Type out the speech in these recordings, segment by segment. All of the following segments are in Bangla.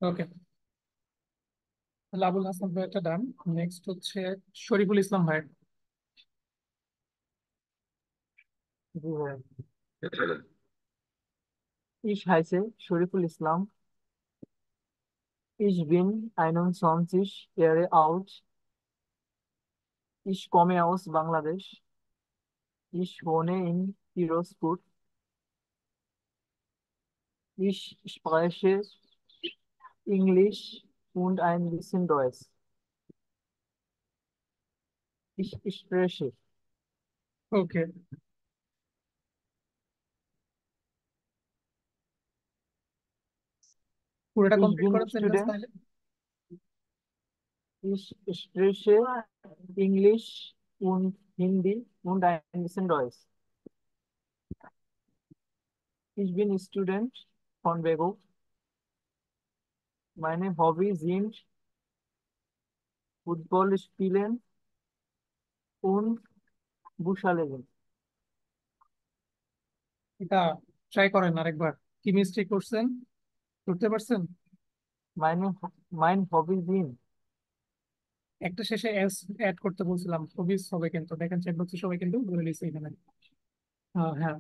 ওকে, তাহলে আবুল হাসান ভাই একটা ডান। নেক্সট হচ্ছে শরীফুল ইসলাম ভাই। জি ভাই। Ich heiße Shariful Islam. Ich bin 21 Jahre alt. Ich komme aus Bangladesch. Ich wohne in Firozpur. Ich spreche Englisch und ein bisschen Deutsch. Ich spreche. ওকে, পুরোটা Ich কমপ্লিট bin করেন সেন্টেন্স Student. তাহলে। Ich spreche Englisch und Hindi und ein bisschen Deutsch. Ich bin Student von Bego. Meine Hobbys sind Football spielen und Buchlesen. এটা ট্রাই করেন আরেকবার, কি মিস্টেক করছেন করতে পারছেন? Meine, mein Hobby sind একটা শেষে এস অ্যাড করতে বলছিলাম, হবিস হবে কিন্তু দেখেন চেক বক্সে সবাই কিন্তু বলে দিচ্ছে এখানে। হ্যাঁ,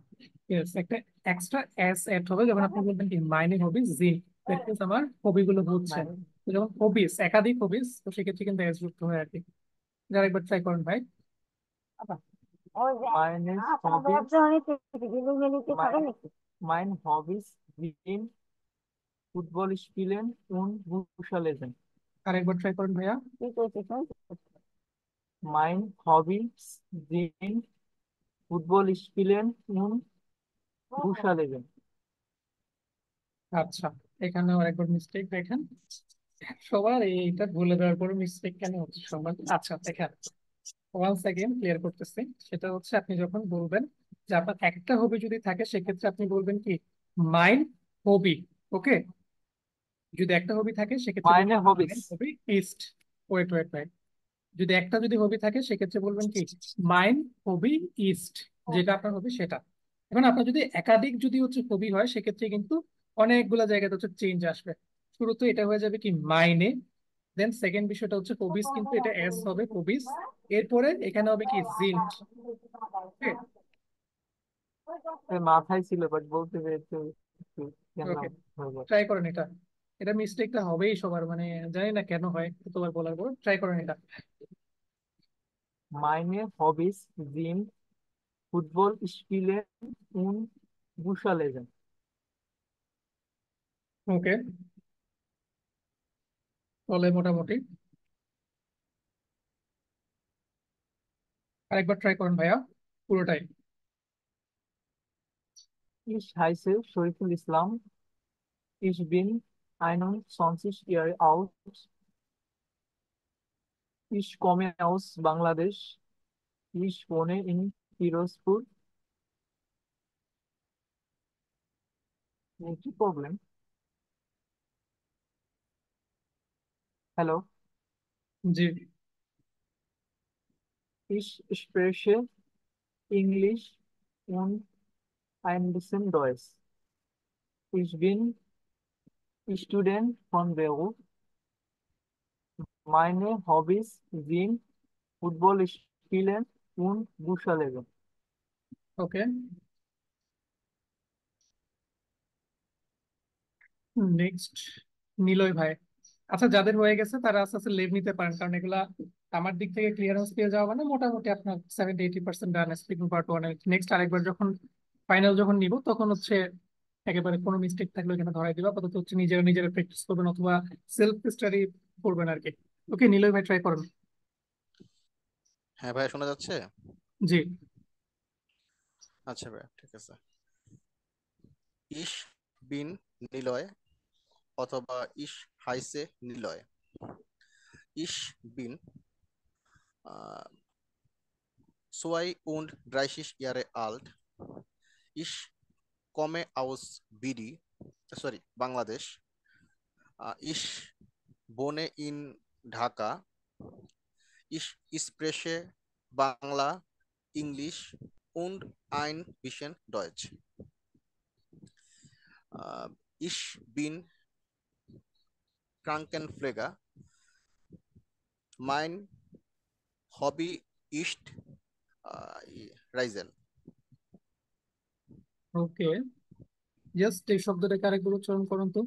ইয়েস, একটা এক্সট্রা এস অ্যাড হবে যখন আপনি বলবেন কি মাইনে হবিস জি, দ্যাট মিনস আমার হবি গুলো হচ্ছে। meine, তো যখন হবিস একাধিক হবিস, তো সেক্ষেত্রে কিন্তু এস যুক্ত হয় আর কি। যারা একবার ট্রাই করেন ভাই। meine Hobbys, mein, mein Hobbys sind Football spielen und Bücher lesen. আর একবার ট্রাই করেন ভাইয়া। Mein Hobbys sind Football spielen und Bücher lesen. আচ্ছা, এখানেও আরেকবার মিস্টেক দেখেন, সবার এইটা ভুলে দেওয়ার পরে মিস্টেক কেন হচ্ছে সবার। আচ্ছা দেখেন, ওয়ান সেকেন্ড ক্লিয়ার করতেছি। সেটা হচ্ছে আপনি যখন বলবেন যে আপনার একটা হবি যদি থাকে, সেক্ষেত্রে আপনি বলবেন কি মাইন হবি। ওকে, যদি একটা হবি থাকে সেক্ষেত্রে Meine বলবেন মাইন Hobbys, হবি ইস্ট। ওয়েট ওয়েট ওয়েট, যদি একটা যদি হবি থাকে সেক্ষেত্রে বলবেন কি মাইন হবি ইস্ট, যেটা আপনার হবি সেটা। এখন আপনার যদি একাধিক যদি হচ্ছে হবি হয়, সেক্ষেত্রে কিন্তু অনেকগুলা জায়গাতে হচ্ছে চেঞ্জ আসবে। শুরুতে এটা হয়ে যাবে কি মাইনে, দেন সেকেন্ড বিষয়টা হচ্ছে হবিস, কিন্তু এটা এস হবে হবিস। এরপরে এখানে হবে কি জিন্ট। মাথায় ছিল বাট বলতে পেরেছি একটু কেন ওকে, হয়ে যায়। ট্রাই করেন এটা। এটা মিস্টেকটা হবেই সবার, মানে জানি না কেন হয়, তোমার বলার পর ট্রাই করেন এটা। Meine Hobbys sind Football spielen und Bücher lesen. ওকে, তাহলে মোটামুটি আরেকবার ট্রাই করেন ভাইয়া পুরোটাই। Ich heiße Shariful Islam. Ich bin 21 Jahre alt. Ich komme aus Bangladesch. Ich wohne in Firozpur. কি প্রবলেম? হ্যালো। জি, Ich spreche English und ein bisschen Deutsch. Ich bin Student von Beirut. Meine Hobbys sind Football spielen und Bücher lesen. ওকে, নেক্সট নিলয় ভাই। আচ্ছা, যাদের হয়ে গেছে তারা আস্তে আস্তে লিভ নিতে পারেন, কারণ এগুলা আমার দিক থেকে ক্লিয়ারেন্স পেয়ে যাওয়া মানে মোটামুটি আপনার 70-80% ডান স্পিকিং পার্ট ওয়ান। নেক্সট আরেকবার যখন ফাইনাল যখন নিব, তখন হচ্ছে একেবারে কোনো মিস্টেক থাকলে এখানে ধরাই দিবা। আপাতত হচ্ছে নিজেরা নিজেরা প্র্যাকটিস করবেন অথবা সেলফ স্টাডি করবেন আর কি। ওকে, নিলয় ভাই ট্রাই করুন। হ্যাঁ ভাইয়া, শোনা যাচ্ছে? জি। আচ্ছা ভাইয়া, ঠিক আছে। ইশ বিন নিলয় অথবা ইশ হাইসে নিলয়। ইশ বিন সোয়াই উন্ড ড্রাইশিস ইয়ারে আল্ট। ইশ কমে আউস বিডি, সরি, বাংলাদেশ। ইশ বনে ইন ঢাকা। ইশ স্প্রেশে Bangla, English und ein bisschen Deutsch. Ich bin Krankenpfleger. Mein Hobby ist Reisen. ওকে, জাস্ট এই শব্দটাকে আরেকবার উচ্চারণ করুন তো।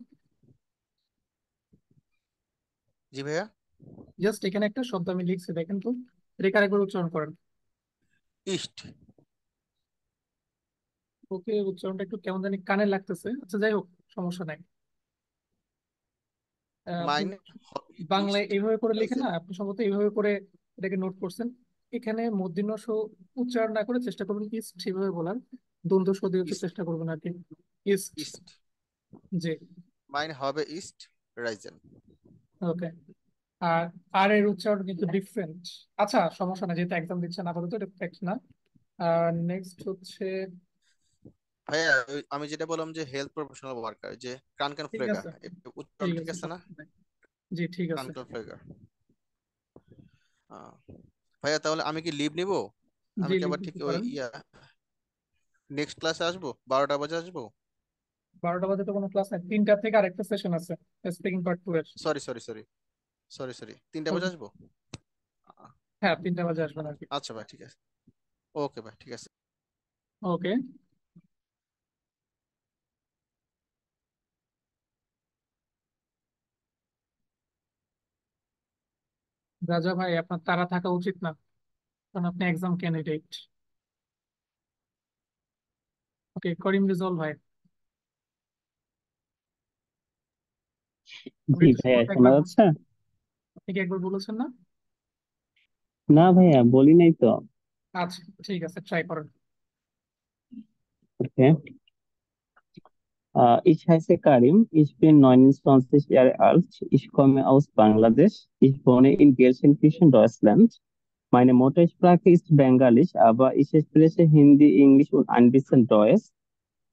জি ভাইয়া। জাস্ট এখানে একটা শব্দ আমি লিখছি, দেখেন তো, এটাকে আরেকবার উচ্চারণ করেন। ইস্ট। ওকে, উচ্চারণটা একটু কেমন জানি কানে লাগতেছে, আচ্ছা যাই হোক, সমস্যা নাই। আপনি মাইন হবি বাংলায় ইস্ট এইভাবে করে লিখে রাইজেন। না, আপনি সম্ভবত এইভাবে করে এটাকে নোট করছেন। এখানে মূর্ধন্য স উচ্চারণ না করে চেষ্টা করবেন ইস্ট সেভাবে বলার, দ্বন্দ্ব স দিয়ে হচ্ছে ইস্ট চেষ্টা করবেন আর কি। ইস্ট। ইস্ট। জি। মাইন হবে ইস্ট রাইজেন। ওকে। আর আর এর উচ্চারণ কিন্তু ডিফারেন্ট। আচ্ছা, সমস্যা না, যেহেতু এক্সাম দিচ্ছেন আপাতত এটা ফ্যাক্ট না। আর নেক্সট হচ্ছে, ভাইয়া আমি যেটা বললাম যে হেলথ প্রফেশনাল ওয়ার্কার, যে ক্রানকেন ঠিক ফ্লেগার, আছে, উচ্চারণ ঠিক ঠিক আছে, আছে না? সমস্যা নাই। জি, ঠিক আছে। ক্রানকেন ফ্লেগার। ভাইয়া তাহলে আমি কি লিভ নিব? জি, আমি কি আবার ঠিক লিখতে ওই পারেন। নেক্সট ক্লাসে আসবো, 12টা বাজে আসবো? 12টা বাজে তো কোনো ক্লাস নাই, 3টা থেকে আরেকটা সেশন আছে, স্পিকিং পার্ট 2 এর। Sorry sorry sorry sorry sorry 3টা বাজে ওকে। আসবো? হ্যাঁ, 3টা বাজে আসবেন আর কি। আচ্ছা ভাই ঠিক আছে। ওকে ভাই ঠিক আছে। ওকে। রাজা ভাই, আপনার তাড়া থাকা উচিত না, কারণ আপনি এক্সাম ক্যান্ডিডেট। ওকে, করিম রেজল ভাই, আপনি জি একটু ভাইয়া, শুরুতে শোনা একবার যাচ্ছে? আপনি কি একবার বলেছেন না? না ভাইয়া, বলি নাই তো। আচ্ছা, ঠিক আছে, ট্রাই করেন। ওকে। Ich heiße Karim, ich bin 29 Jahre alt, ich komme aus Bangladesch, ich wohne in Gelsenkirchen, Deutschland. Meine Muttersprache ist Bengalisch, aber ich spreche Hindi, Englisch und ein bisschen Deutsch.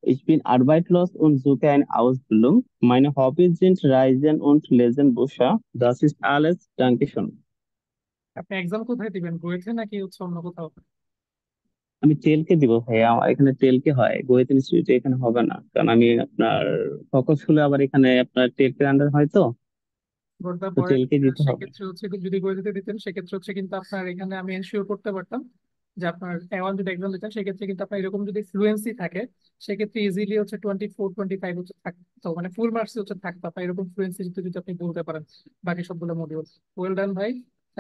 Ich bin arbeitslos und suche eine Ausbildung. Meine Hobbys sind Reisen und Lesen Bücher. Das ist alles. Dankeschön. আপনি এক্সাম কোথায় দিবেন, বুয়েটে নাকি হচ্ছে অন্য কোথাও? আমি টেলকে দিব ভাইয়া, আমার এখানে টেলকে হয়, গোয়েত ইনস্টিটিউটে এখানে হবে না, কারণ আমি আপনার ফোকাস হলে আবার এখানে আপনার টেলকে আন্ডার হয় তো গট দা তো পয়েন্ট। টেলকে দিতে হবে। সেক্ষেত্রে হচ্ছে যদি গণিতে দিতেন সেক্ষেত্রে হচ্ছে কিন্তু আপনার এখানে আমি এনশিওর করতে পারতাম যে আপনার A1 যদি এক্সাম দিতেন সেক্ষেত্রে কিন্তু আপনার এরকম যদি ফ্লুয়েন্সি থাকে সেক্ষেত্রে ইজিলি হচ্ছে 24-25 হচ্ছে থাকতো, মানে ফুল মার্কস হচ্ছে থাকতো আপনার এরকম ফ্লুয়েন্সি যদি যদি আপনি বলতে পারেন বাকি সবগুলো মডিউল। ওয়েল ডান ভাই,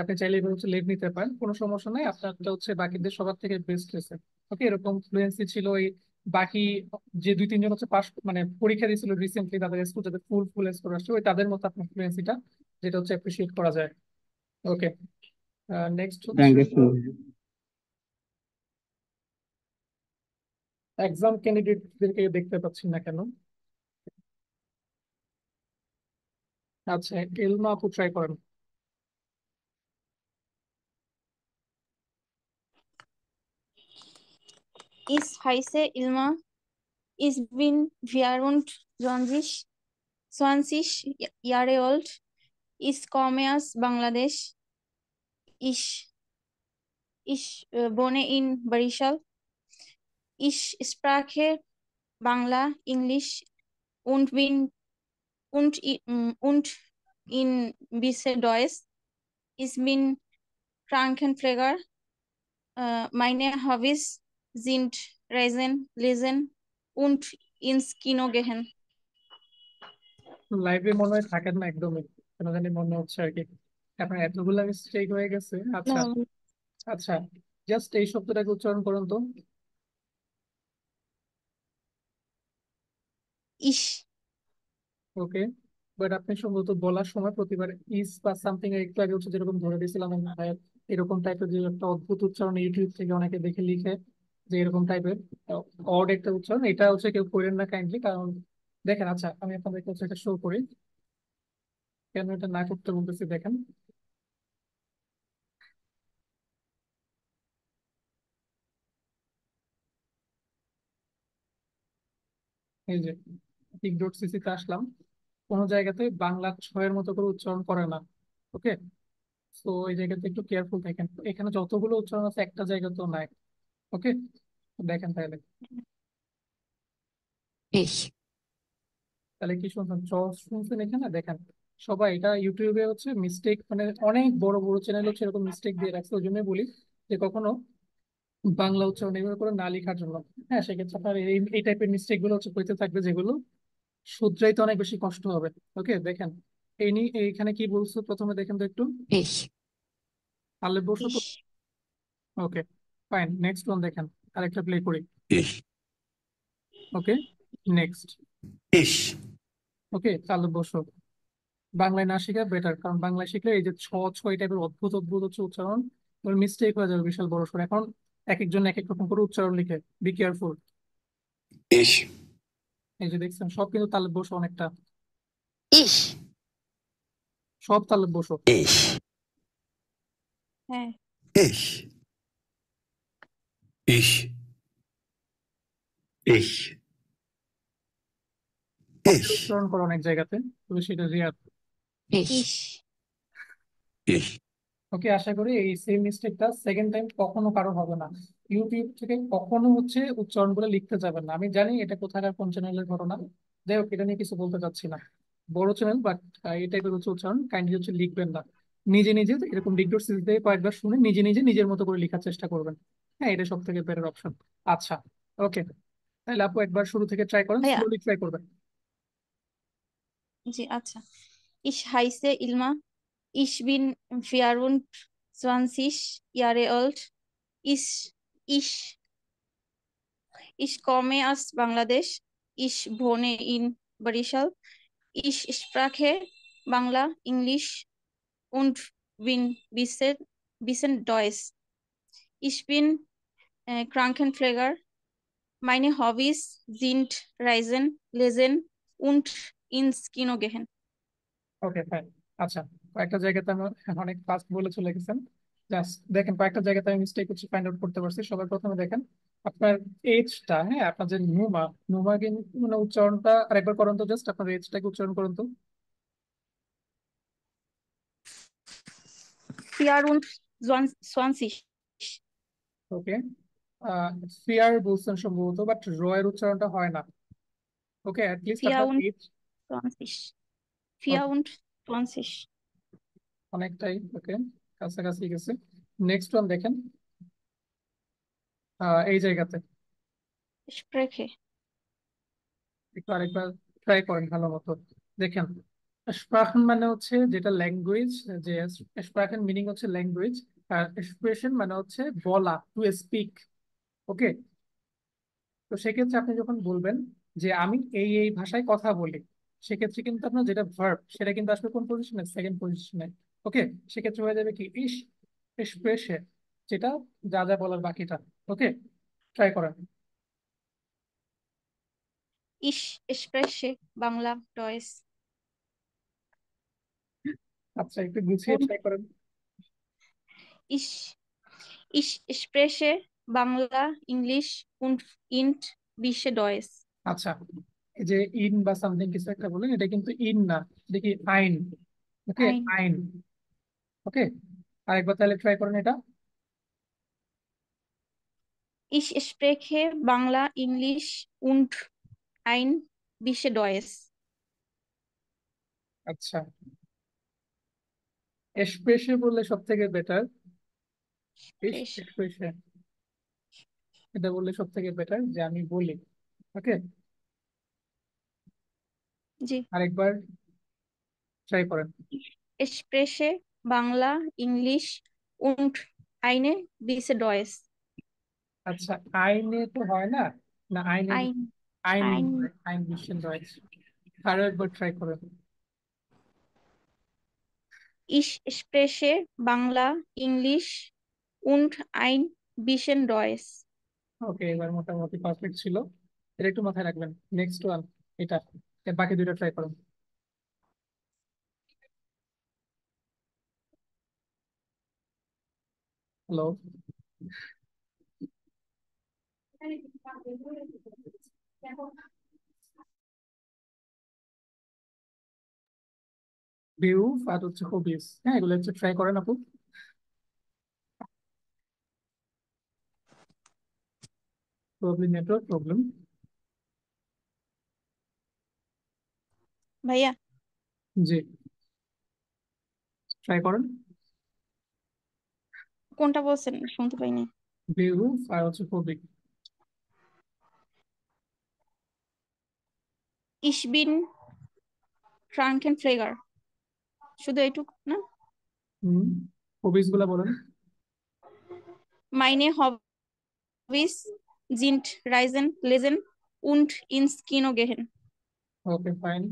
আপনি চাইলে এবার হচ্ছে লেট নিতে পারেন, কোনো সমস্যা নাই, আপনারটা হচ্ছে বাকিদের সবার থেকে বেস্ট হয়েছে। ওকে, এরকম ফ্লুয়েন্সি ছিল ওই বাকি যে 2-3 জন হচ্ছে পাস মানে পরীক্ষা দিয়েছিল রিসেন্টলি, তাদের স্কুল যাদের ফুল ফুল স্কোর আসছে ওই তাদের মতো আপনার ফ্লুয়েন্সিটা, যেটা হচ্ছে অ্যাপ্রিসিয়েট করা যায়। ওকে, নেক্সট হচ্ছে থ্যাংক ইউ। এক্সাম ক্যান্ডিডেটদেরকে দেখতে পাচ্ছি না কেন? আচ্ছা, এলমা আপু ট্রাই করেন। Ich heiße Ilma. Ich bin 24 Jahre alt. Ich komme aus Bangladesch. Ich, ich wohne in Barishal. Ich spreche Bangla, Englisch und und in bisschen Deutsch. Ich bin Krankenpfleger. Meine Hobbys sind Reisen, Lesen und ins Kino gehen. লাইভে মনে হয় থাকেন না একদমই, কেন জানি মনে হচ্ছে আর কি আপনার এতগুলা মিস্টেক হয়ে গেছে। আচ্ছা। No, আচ্ছা, জাস্ট এই শব্দটাকে উচ্চারণ করুন তো। ich. ওকে, বাট আপনি সম্ভবত বলার সময় প্রতিবার ইস বা সামথিং এর একটু আগে হচ্ছে যেরকম ধরে দিয়েছিলাম আমি ভাইয়ের, এরকম টাইপের যে একটা অদ্ভুত উচ্চারণ ইউটিউব থেকে অনেকে দেখে লিখে, যে এরকম টাইপের অড একটা উচ্চারণ, এটা হচ্ছে কেউ করেন না কাইন্ডলি, কারণ দেখেন, আচ্ছা আমি আপনাদেরকে হচ্ছে এটা শো করি কেন এটা না করতে বলতেছি, দেখেন। এই যে পিক ডট সিসি তে আসলাম, কোনো জায়গাতে বাংলা ছয়ের মতো করে উচ্চারণ করে না। ওকে, তো এই জায়গাতে একটু কেয়ারফুল থাকেন, এখানে যতগুলো উচ্চারণ আছে একটা জায়গাতেও নাই। ওকে, দেখেন তাহলে। Ich. তাহলে কি শুনছেন, চ শুনছেন এখানে, দেখেন সবাই এটা ইউটিউবে হচ্ছে মিস্টেক, মানে অনেক বড় বড় চ্যানেল হচ্ছে এরকম মিস্টেক দিয়ে রাখছে। ওই জন্যই বলি যে কখনো বাংলা উচ্চারণ এভাবে করে না লেখার জন্য। হ্যাঁ, সেক্ষেত্রে আপনার এই এই টাইপের মিস্টেক গুলো হচ্ছে হইতে থাকবে, যেগুলো শুধরাইতে অনেক বেশি কষ্ট হবে। ওকে, দেখেন এই নিয়ে এইখানে কি বলছো প্রথমে দেখেন তো একটু। Ich. তাহলে বসো তো। Ich. ওকে, ফাইন, নেক্সট ওয়ান দেখেন, আরেকটা প্লে করি। Ich, ওকে, নেক্সট। ich, ওকে, তাহলে বসো। বাংলায় না শিখা বেটার, কারণ বাংলায় শিখলে এই যে ছয় টাইপের অদ্ভুত অদ্ভুত হচ্ছে উচ্চারণ, ওর মিস্টেক হয়ে যাবে বিশাল বড় সড়। এখন এক একজন এক এক রকম করে উচ্চারণ লিখে, বি কেয়ারফুল। ich, এই যে দেখছেন, সব কিন্তু তালে বসো অনেকটা, Ich. সব তালে বসো। ich, হ্যাঁ, ich, ich, ich, ich, উচ্চারণ করো অনেক জায়গাতে, তবে সেটা রেয়ার। ich. ich, ওকে, আশা করি এই সেম মিস্টেকটা সেকেন্ড টাইম কখনো কারো হবে না। ইউটিউব থেকে কখনো হচ্ছে উচ্চারণ করে লিখতে যাবেন না। আমি জানি এটা কোথাকার কোন চ্যানেলের ঘটনা, যাই হোক এটা নিয়ে কিছু বলতে চাচ্ছি না। বড় চ্যানেল, বাট এই টাইপের হচ্ছে উচ্চারণ কাইন্ডলি হচ্ছে লিখবেন না। নিজে নিজে এরকম ডিক্টোর সিরিজ থেকে কয়েকবার শুনে নিজে নিজে নিজের মতো করে লেখার চেষ্টা করবেন। হ্যাঁ, এটা সব থেকে বেটার অপশন। আচ্ছা, ওকে, তাহলে আপু একবার শুরু থেকে ট্রাই করেন, ভাইয়া, স্লোলি ট্রাই করবেন। জি আচ্ছা। Ich heiße Ilma. Ich bin 24 Jahre alt. Ich, ich, ich komme aus Bangladesch. Ich wohne in Barishal. Ich spreche Bangla, Englisch und bin bisschen Deutsch. Ich bin Krankenpfleger. Meine Hobbys sind Reisen, Lesen und ins Kino gehen. Okay, fine. আচ্ছা, কয়েকটা জায়গাতে আমি অনেক ফাস্ট বলে চলে গেছেন। জাস্ট দেখেন, কয়েকটা জায়গাতে আমি মিস্টেক হচ্ছে ফাইন্ড আউট করতে পারছি। সবার প্রথমে দেখেন আপনার এজটা, হ্যাঁ আপনার যে নুমা, নুমা কিন্তু মানে উচ্চারণটা আরেকবার করুন তো, জাস্ট আপনার এজটাকে উচ্চারণ করুন তো। 24. ওকে, ফিয়ার বলছেন সম্ভবত, বাট র এর উচ্চারণটা হয় না। ওকে, অ্যাটলিস্ট আপনার এজ 24. 24. অনেকটাই ওকে, কাছাকাছি গেছে। নেক্সট ওয়ান দেখেন, এই জায়গাতে Spreche. একটু আরেকবার ট্রাই করেন ভালো মতো। দেখেন, স্প্রাখেন মানে হচ্ছে যেটা ল্যাঙ্গুয়েজ, যে স্প্রাখেন মিনিং হচ্ছে ল্যাঙ্গুয়েজ, আর এক্সপ্রেশন মানে হচ্ছে বলা, টু স্পিক। ওকে, তো সেক্ষেত্রে আপনি যখন বলবেন যে আমি এই এই ভাষায় কথা বলি, সেক্ষেত্রে কিন্তু আপনার যেটা ভার্ব সেটা কিন্তু আসবে কোন পজিশনে, সেকেন্ড পজিশনে। ওকে, সেক্ষেত্রে হয়ে যাবে কি ইস এক্সপ্রেশে, যেটা যা যা বলার বাকিটা। ওকে, ট্রাই করেন। Ich spreche Bangla, Deutsch আচ্ছা, একটু গুছিয়ে und ট্রাই করেন। ich, ich spreche Bangla, English und bisschen Deutsch. আচ্ছা, এই যে ইন বা সামথিং কিছু একটা বলেন, এটা কিন্তু ইন না, দেখি আইন। ওকে, Ein. আইন। ওকে, আরেকবার তাহলে ট্রাই করেন এটা। Ich spreche Bangla, English und ein bisschen Deutsch. আচ্ছা, এক্সপ্রেশন বললে সব থেকে বেটার। Spreche. এক্সপ্রেশন এটা বললে সব থেকে বেটার, যে আমি বলি। ওকে, জি। আরেকবার ট্রাই করেন। Ich spreche Bangla, English und eine bisschen Deutsch. আচ্ছা, আইনে তো হয় না, না আইনে, Ein. আইন, Ein. আইন বিশ্বের রয়েছে। আরো একবার ট্রাই করেন। Ich spreche Bangla, English und ein bisschen Deutsch. ওকে, এবার মোটামুটি পারফেক্ট ছিল। এটা একটু মাথায় রাখবেন। নেক্সট ওয়ান এটা, এর বাকি দুটো ট্রাই করুন। হ্যালো, ভিউ আর হচ্ছে হবিস, হ্যাঁ এগুলো হচ্ছে ট্রাই করেন আপু। Problem, network problem. ভাইয়া, জি, ট্রাই করেন। কোনটা বলছেন শুনতে পাইনি। বেরুফ আর হচ্ছে ফবিক। Ich bin Krankenpfleger, শুধু এইটুকু না? হুম, হবিস গুলা বলেন। Meine Hobbys sind Reisen, Lesen und ins Kino gehen. Okay fine.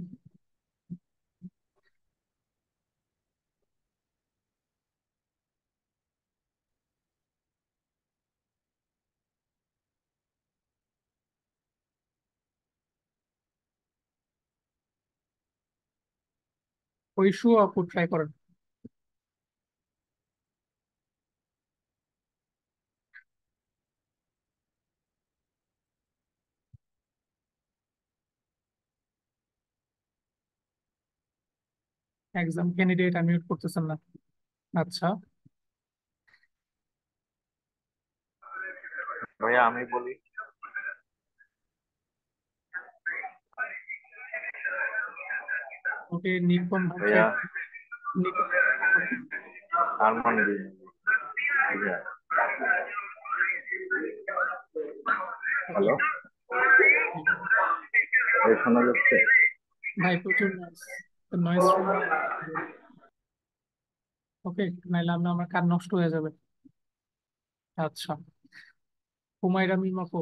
Oishu আপু ট্রাই করেন। এক্সাম ক্যান্ডিডেট আনমিউট করতেছেন না। আচ্ছা, ভাইয়া আমি বলি। ওকে নিকন ভাই ভাইয়া নিকন। আরমান দিন। ভাইয়া হ্যালো, এই শোনা যাচ্ছে? ভাই প্রচুর নয়েস, নয়েস ফ্রম। ওকে, নাইলে আমার কান নষ্ট হয়ে যাবে। আচ্ছা, হুমায়রা মিম আপু,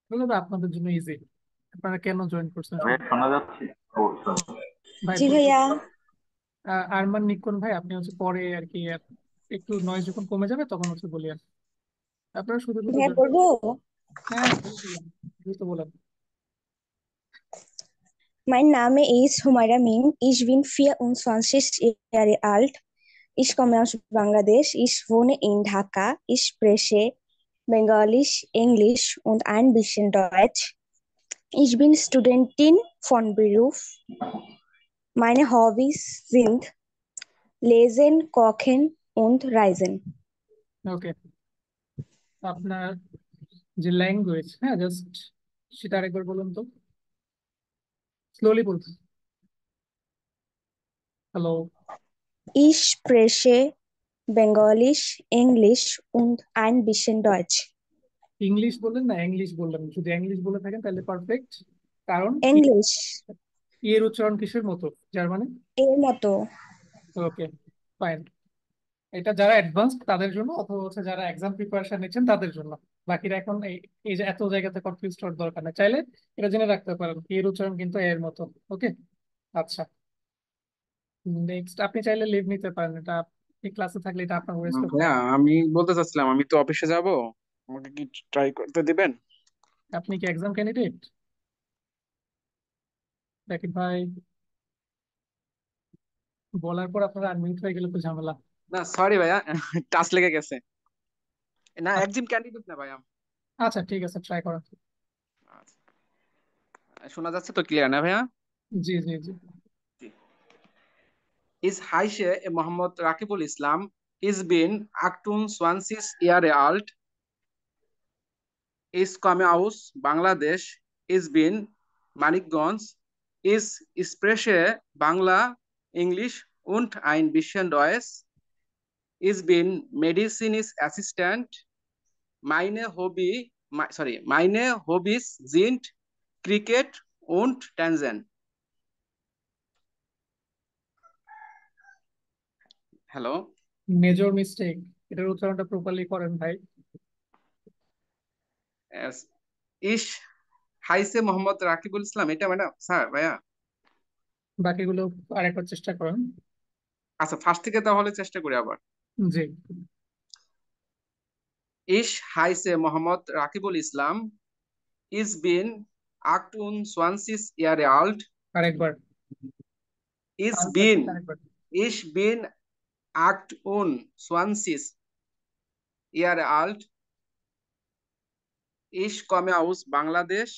এগুলো তো আপনাদের জন্য ইজি। আপনারা কেন জয়েন করছেন ভাইয়া শুনুন। শোনা যাচ্ছে? ও শোনা। ভাই জি প্রচুর ভাইয়া। আরমান নিকন ভাই, আপনি হচ্ছে পরে আর কি একটু নয়েজ যখন কমে যাবে তখন হচ্ছে বলি আর কি। আপনারা শুধু শুধু ভাইয়া join বলবো? হ্যাঁ বলে দিলাম, দ্রুত বলেন। Mein Name ist Humaira Mim. Ich bin 24 Jahre alt. Ich komme aus Bangladesch. Ich wohne in Dhaka. Ich spreche Bengalisch, Englisch und ein bisschen Deutsch. Ich bin Studentin von Beruf. Meine Hobbys sind Lesen, Kochen und Reisen. ওকে, আপনার যে ল্যাঙ্গুয়েজ, হ্যাঁ জাস্ট সেটা আরেকবার বলুন তো, স্লোলি বলুন। Hello. Ich spreche Bengalisch, Englisch und ein bisschen Deutsch. English বললেন না ইংলিশ বললেন? যদি ইংলিশ বলে থাকেন তাহলে পারফেক্ট। কারণ English এর উচ্চারণ কিসের মতো? জার্মানি। এর মতো। Okay fine. এটা যারা অ্যাডভান্স তাদের জন্য, অথবা হচ্ছে যারা এক্সাম প্রিপারেশন নিচ্ছেন তাদের জন্য। বাকিরা এখন এই যে এত জায়গাতে কনফিউজ হওয়ার দরকার নেই, চাইলে এটা জেনে রাখতে পারেন এর উচ্চারণ কিন্তু এর মতো। ওকে, আচ্ছা, নেক্সট আপনি চাইলে লিভ নিতে পারেন, এটা এই ক্লাসে থাকলে এটা আপনার ওয়েস্ট অফ ভাইয়া টাইম। আমি বলতে চাচ্ছিলাম, আমি তো অফিসে যাব, আমাকে কি ট্রাই করতে দিবেন? আপনি কি এক্সাম ক্যান্ডিডেট জাকির ভাই? বলার পর আপনারা আনমিউট হয়ে গেলে তো ঝামেলা। না সরি ভাইয়া, টাচ লেগে গেছে। না আচ্ছা, একজিম ক্যান্ডিডেট না ভাইয়া। আচ্ছা ঠিক আছে, ট্রাই করেন। আচ্ছা, শোনা যাচ্ছে তো ক্লিয়ার না ভাইয়া? জি জি জি। Ich heiße Mohammed Rakibul Islam. Ich bin 28 Jahre alt. Ich komme aus Bangladesch. Ich bin Manikganj. Ich spreche Bangla, Englisch und ein bisschen Deutsch. Ich bin Medizinist Assistent. Meine Hobbys sind Cricket und Tanzen. Hello. Major mistake, এটার উচ্চারণটা প্রপারলি করেন ভাই। ইস হাইসে মোহাম্মদ রাকিবুল ইসলাম, এটা ম্যাডাম স্যার ভাইয়া। বাকিগুলো আরেকবার চেষ্টা করেন। আচ্ছা ফার্স্ট থেকে তাহলে চেষ্টা করি আবার। জি, ইস হাইসে মোহাম্মদ রাকিবুল ইসলাম। ইস বিন আক্টুন সোয়ানসিস ইয়ারে আল্ট। আরেকবার। ইস আনসার বিন আরেকবার। ইস বিন আক্টুন সোয়ানসিস ইয়ারে আল্ট। ইস কমে আউস বাংলাদেশ।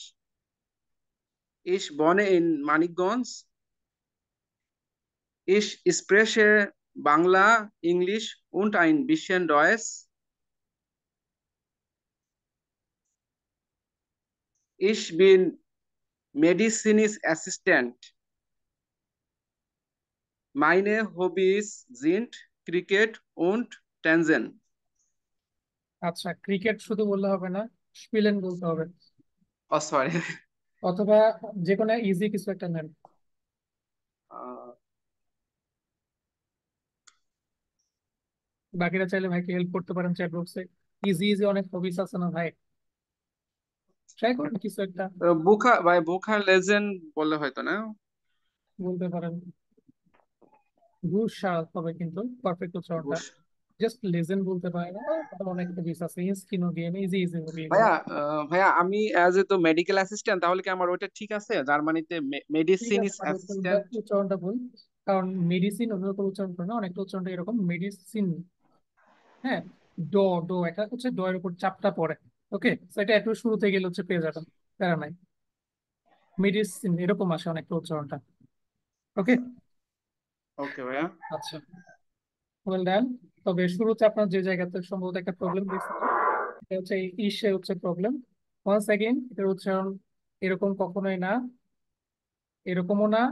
ইস বনে in Manikganj. Ich spreche Bangla, Englisch und ein bisschen Deutsch. Ich bin Medizinist Assistent. Meine Hobbys sind Cricket und Tanzen. আচ্ছা, ক্রিকেট শুধু বললে হবে না, স্পিলেন বলতে হবে, Oh, sorry. অথবা যে কোনো ইজি কিছু একটা নেন। Uh, বাকিরা চাইলে ভাইকে হেল্প করতে পারেন চ্যাট বক্সে। ইজি ইজি অনেক হবিস আছে না ভাই, ট্রাই করুন কিছু একটা বুখার লেজেন্ড বললে হয়তো না। বলতে পারেন। বুশ হবে কিন্তু পারফেক্ট উচ্চারণটা, বুশ- জাস্ট লেজেন্ড বলতে পারে না, আরো অনেক হবিস আছে, স্কিনো গেম, ইজি ইজি হবি এগুলো। ভাইয়া আমি অ্যাজ এ তো মেডিকেল অ্যাসিস্ট্যান্ট, তাহলে কি আমার ওটা ঠিক আছে? জার্মানিতে ঠিক মেডিসিন আছে, ইস মানে অ্যাসিস্ট্যান্ট। উচ্চারণটা ভুল, কারণ মেডিসিন ওভাবে করে উচ্চারণ করে না, অনেকটা উচ্চারণটা এরকম মেডিসিন। হ্যাঁ, ড ড এটা হচ্ছে ড এর উপর চাপটা পড়ে। ওকে, তো এটা একটু শুরুতে গেলে হচ্ছে পেয়ে যাবেন, প্যারা নাই। মেডিসিন এরকম আসে অনেকটা উচ্চারণটা। ওকে, ওকে ভাইয়া। আচ্ছা, ওয়েল ডান। তবে শুরুতে আপনার যে জায়গাতে সম্ভবত একটা প্রবলেম দেখছিলেন, এটা হচ্ছে এই ইসে হচ্ছে প্রবলেম। ওয়ান্স অ্যাগেন এটার উচ্চারণ এরকম কখনোই না, এরকমও না,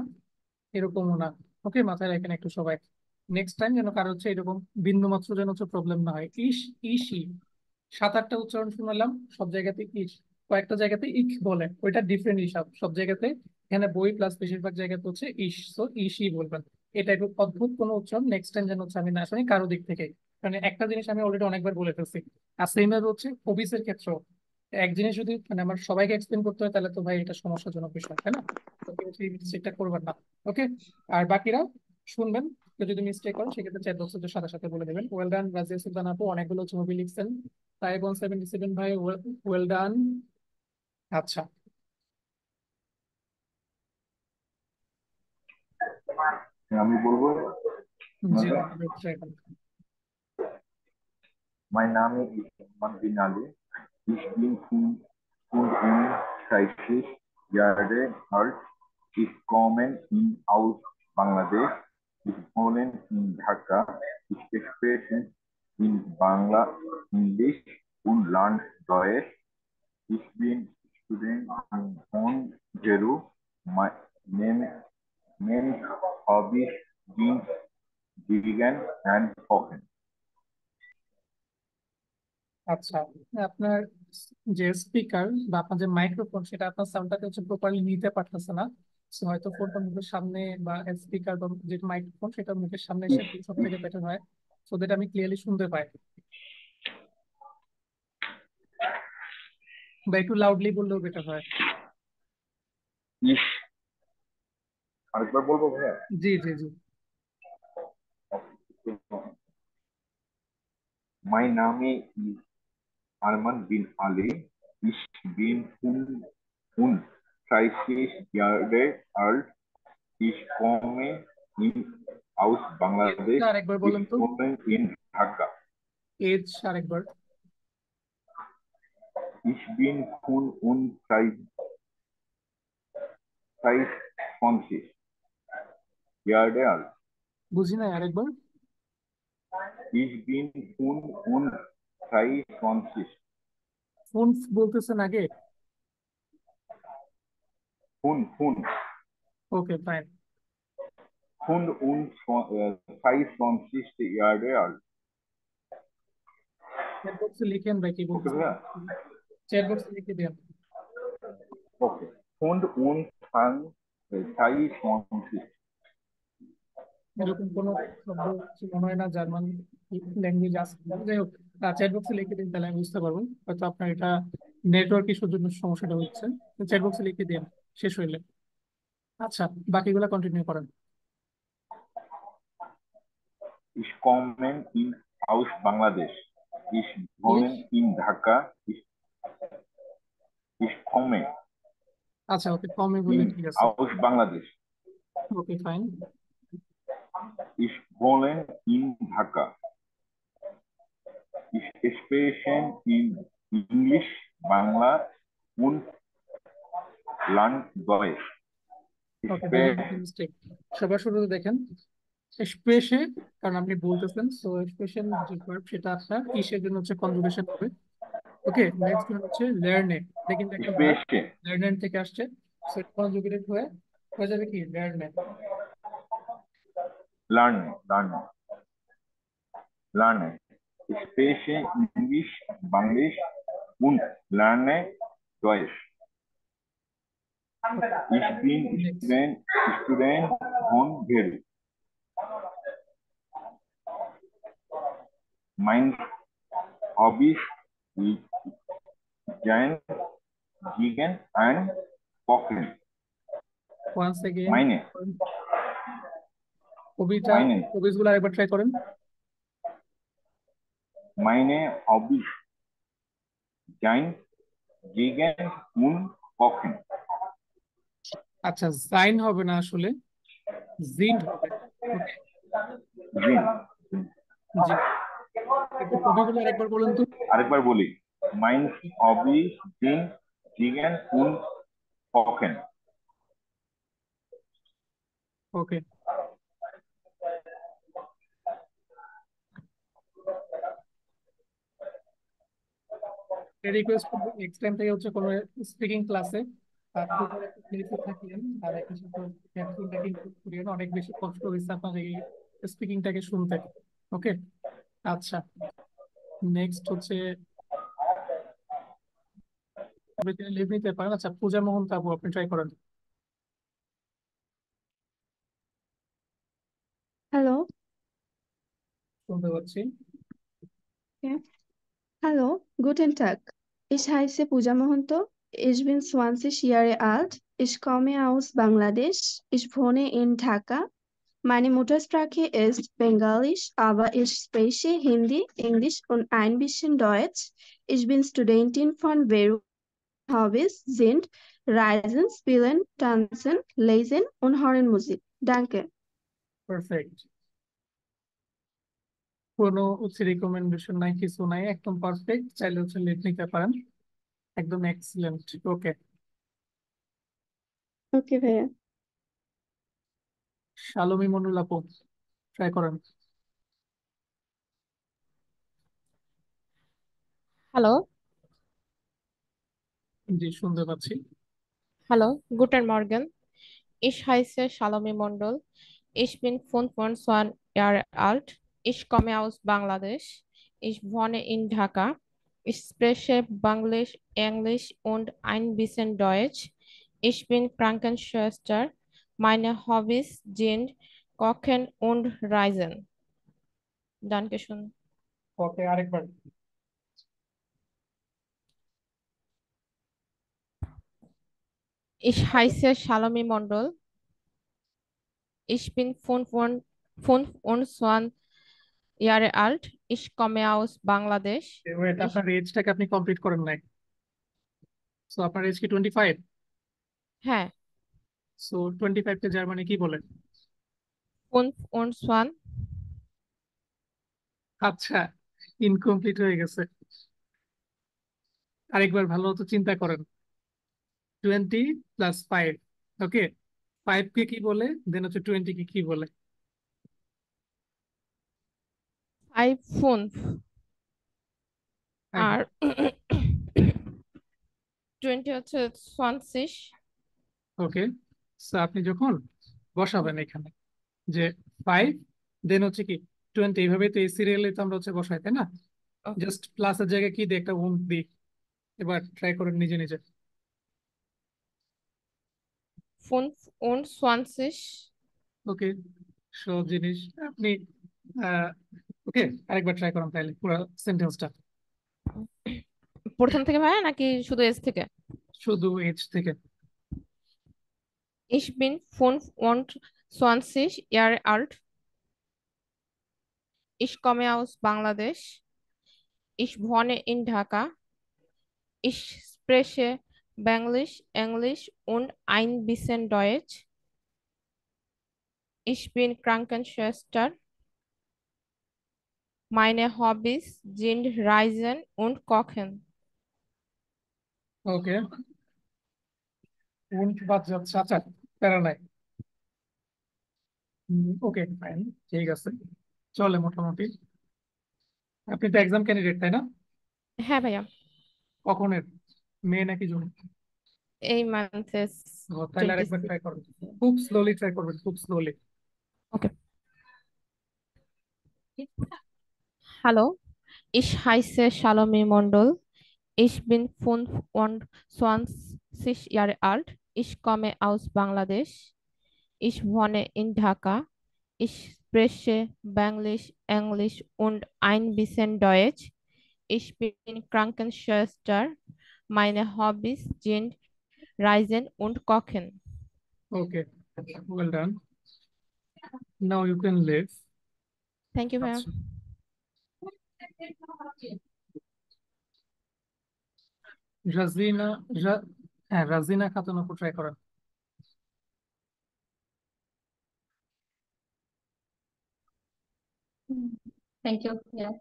এরকমও না। ওকে, মাথায় রাখেন একটু সবাই, নেক্সট টাইম যেন কারো হচ্ছে এরকম বিন্দু মাত্র যেন হচ্ছে প্রবলেম না হয়। ইস, ইসি, 7-8টা উচ্চারণ শুনলাম, সব জায়গাতে ইস, কয়েকটা জায়গাতে ইক বলে, ওইটা ডিফারেন্ট হিসাব সব জায়গাতে। এখানে বই প্লাস বেশিরভাগ জায়গাতে হচ্ছে ইস, সো ইসি বলবেন। এটা একটু অদ্ভুত কোনো উচ্চারণ, নেক্সট টাইম যেন হচ্ছে আমি না শুনি কারো দিক থেকে। মানে একটা জিনিস আমি অলরেডি অনেকবার বলে ফেলছি। আর সেম ভাবে হচ্ছে হবিসের ক্ষেত্রেও এক জিনিস যদি মানে আমার সবাইকে এক্সপ্লেন করতে হয়, তাহলে তো ভাই এটা সমস্যাজনক বিষয়, তাই না? তো কেউ সেই মিস্টেকটা করবেন না। ওকে, আর বাকিরা শুনবেন, কেউ যদি মিস্টেক করেন সেক্ষেত্রে চ্যাট বক্সের সাথে সাথে বলে দেবেন। ওয়েল ডান রাজিয়া সুলতান আপু, অনেকগুলো ছবি লিখছেন। তাইবন 77 ভাই, ওয়েল ডান। আচ্ছা, আমি বলবো জি আপনাদের, try করুন। mein Name ist Muhammad bin Ali. Ich bin 35 Jahre alt. Ich komme aus Bangladesh. Ich wohne in Dhaka. Ich spreche in Bangla, Englisch und lerne Deutsch. Ich bin Student von Jeru. Main hobbies sind vegan and cooking. আচ্ছা, আপনার যে স্পিকার বা আপনার যে মাইক্রোফোন, সেটা আপনার সাউন্ডটাকে হচ্ছে প্রপারলি নিতে পারতেছে না। So হয়তো ফোনটা মুখের সামনে বা স্পিকার বা যে মাইক্রোফোন সেটা মুখের সামনে এসে সব থেকে বেটার হয়, সো দ্যাট আমি ক্লিয়ারলি শুনতে পাই। বা একটু লাউডলি বললেও বেটার হয়। Ich আরেকবার বলবো ভাইয়া? জি জি জি। Mein Name ist Arman bin Ali. Ich bin 35 Jahre alt. Ich komme aus Bangladesh. আরেকবার Ich বলেন তো, wohne in Dhaka. এজ আরেকবার। Ich bin 25 Jahre alt. বুঝি নাই, আরেকবার। Ich bin 25. ফোন বলতেছেন আগে। Okay fine. 25 Jahre alt. Chat বক্সে লিখেন ভাই কি Okay, বলতেছেন, ভাইয়া? চ্যাট বক্সে লিখে দেন। Okay. 25. এরকম কোনো শব্দ কিছু মনে হয় না জার্মান ল্যাঙ্গুয়েজ আছে, যাই হোক চ্যাট বক্সে লিখে দিন, তাহলে আমি বুঝতে পারবো। হয়তো আপনার এটা নেটওয়ার্ক ইস্যুর জন্য সমস্যাটা হচ্ছে, চ্যাট বক্সে লিখে দিন শেষ হইলে। আচ্ছা, বাকিগুলো কন্টিনিউ করেন। Ich komme aus Bangladesh. Ich wohne in Dhaka. Ich komme আচ্ছা, ওকে, কমে বললে ঠিক আছে। aus Bangladesh. Okay fine. Ich wohne in Dhaka. Ich spreche in Englisch, Bangla und lerne Deutsch. Okay, mistake. সবার শুরুতে দেখেন স্পেশে, কারণ আপনি বলতেছেন, সো স্পেশাল যে ভার্ব সেটা আপনার ইসের জন্য হচ্ছে কনজুগেশন হবে। ওকে, নেক্সট হচ্ছে লার্নে, দেখেন একটা ভার্ব Spreche. লার্নেন থেকে আসছে, সো কনজুগেটেড হয়ে হয়ে যাবে কি লার্নে। lerne. Ich spreche Englisch, Bangladesch und lerne Deutsch. Ich bin Next. Student von Gary. Mein Hobbys sind Vegan and Kochen. Once again, Meine হবিস গুলো আরেকবার ট্রাই করেন। meine Hobbys sind Vegan und Kochen. আচ্ছা, জাইন হবে না, আসলে জিন্ড হবে। ওকে, Gin. জি। একটু হবিগুলো আরেকবার বলুন তো। আরেকবার বলি, mein Hobbys sind Vegan und Kochen. ওকে, রিকোয়েস্ট করবো নেক্সট টাইম থেকে হচ্ছে কোনো স্পিকিং ক্লাসে থাকলেন আর একই সাথে ক্যাপসুলটাকে ইনক্লুড করিয়েন। অনেক বেশি কষ্ট হয়েছে আপনাদের এই স্পিকিংটাকে শুনতে। ওকে, আচ্ছা, নেক্সট হচ্ছে লিভ নিতে পারেন। আচ্ছা, পূজা মোহন তাবু, আপনি ট্রাই করেন। Hallo, শুনতে পাচ্ছি। ja. Hallo, guten Tag. Ich heiße Pooja Mohanto. Ich bin 20 Jahre alt. Ich komme aus Bangladesch. Ich wohne in Dhaka. Meine Muttersprache ist Bengalisch, aber ich spreche Hindi, Englisch und ein bisschen Deutsch. Ich bin Studentin von Beirut. Hobbys sind Reisen, Spielen, Tanzen, Lesen und Hören Musik. Danke. Perfect. কোনো হচ্ছে রিকমেন্ডেশন নাই, কিছু নাই, একদম পারফেক্ট। চাইলে হচ্ছে লিভ নিতে পারেন। একদম এক্সিলেন্ট। ওকে, Okay, ভাইয়া। শালমি মন্ডল আপু, ট্রাই করেন। Hallo, জি, শুনতে পাচ্ছি। hallo, guten Morgen. Ich heiße Salome Mondol. Ich bin 25 Jahre alt. Ich komme aus Bangladesch. Ich wohne in Dhaka. Ich spreche Bangalisch, Englisch und ein bisschen Deutsch. Ich bin Krankenschwester. Meine Hobbys sind Kochen und Reisen. Dankeschön. ওকে, আরেকবার। Ich heiße Salome Mondol. Ich bin 25 Jahre alt. Ich komme aus Bangladesch. Wait, Ich আপনার এজটাকে আপনি কমপ্লিট করেন নাই। সো আপনার এজ কি 25? হ্যাঁ, সো 25 কে জার্মানি কি বলে? 25 আচ্ছা, ইনকমপ্লিট হয়ে গেছে। আরেকবার ভালো মতো চিন্তা করেন। 20 প্লাস 5, ওকে, 5 কে কি বলে, দেন হচ্ছে 20 কে কি বলে? 5 আর 20 হচ্ছে 20। ওকে, সো আপনি যখন বসাবেন এখানে যে 5 দেন হচ্ছে কি 20, এইভাবে তো এই সিরিয়ালে তো আমরা হচ্ছে বসাই, তাই না? Okay. জাস্ট প্লাসের জায়গায় কি দিই, একটা উন্ট দিই। এবার ট্রাই করেন নিজে নিজে। 25 ওকে, সহজ জিনিস। আপনি ওকে, আরেকবার ট্রাই করেন তাহলে পুরো সেন্টেন্সটা, প্রথম থেকে ভাইয়া নাকি শুধু এস থেকে? শুধু এজ থেকে। Ich bin 25 Jahre alt. Ich komme aus Bangladesch. Ich wohne in Dhaka. Ich spreche Bangalisch, Englisch und ein bisschen Deutsch. Ich bin Krankenschwester. Meine Hobbys sind Reisen und Kochen. Okay, won't বাদ যাচ্ছে। আচ্ছা, প্যারা নাই। ওকে, ফাইন, ঠিক আছে, চলে মোটামুটি। আপনি তো এক্সাম ক্যান্ডিডেট, তাই না? হ্যাঁ ভাইয়া, কখনের, মে নাকি জুন? এই মান্থের তাহলে আরেকবার ট্রাই করবেন। খুব স্লোলি ট্রাই করবেন, খুব slowly. Okay. Hallo, ich heiße Salome Mondol. Ich bin 25 Jahre alt. Ich komme aus Bangladesch. Ich wohne in Dhaka. Ich spreche Bangalisch, Englisch und ein bisschen Deutsch. Ich bin Krankenschwester. Meine Hobbys sind Reisen und Kochen. Okay, well done. Now you can leave. Thank you, ma'am. আচ্ছা, রাজিনা হ্যাঁ রাজিনা খাতুন আপু ট্রাই করেন। Thank you. Yeah.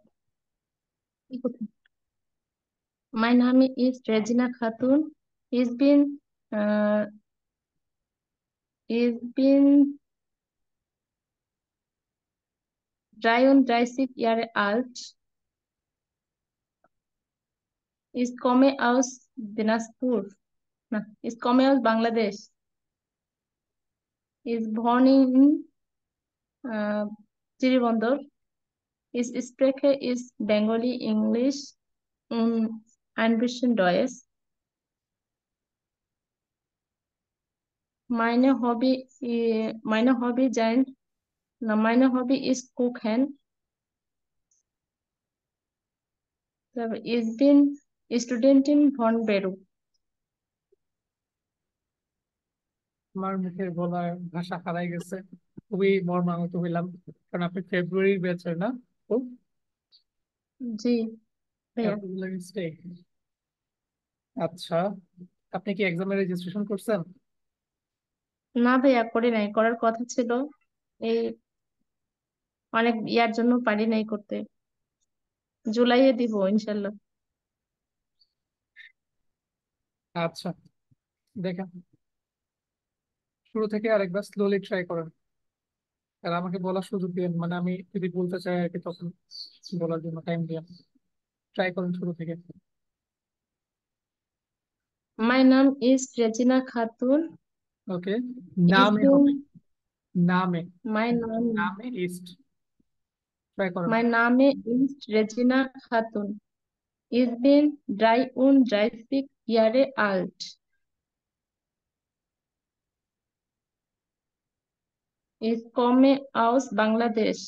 My name is Regina Khatun. It's been 33 Jahre alt. Ich komme aus Dinajpur. Ich komme aus Bangladesch. Ist born in Tiribandor. Ich spreche ist Bengali, English und ein bisschen Deutsch. Meine Hobby ist Kochen. Ich bin Studentin von Peru. আমার মুখের গলায় ভাষা হারাই গেছে, খুবই মর্মাহত হইলাম, কারণ আপনি ফেব্রুয়ারি ব্যাচের না? ও জি ভাইয়া। মিস্টেক। আচ্ছা, আপনি কি এক্সামের রেজিস্ট্রেশন করছেন? না ভাইয়া, করি নাই, করার কথা ছিল। এই অনেক ইয়ার জন্য পারি নাই করতে। জুলাইয়ে দিব ইনশাল্লাহ। আচ্ছা, দেখেন শুরু থেকে আরেকবার স্লোলি ট্রাই করেন, আর আমাকে বলার সুযোগ দিন, মানে আমি যদি বলতে চাই আর কি তখন বলার জন্য টাইম দিন। ট্রাই করেন শুরু থেকে। My name is Regina Khatun. Okay, It's নামে হবে, been নামে my name নামে ইস্ট ট্রাই করেন। my name is Regina Khatun. It's been 33 Jahre alt. Ich komme aus Bangladesch.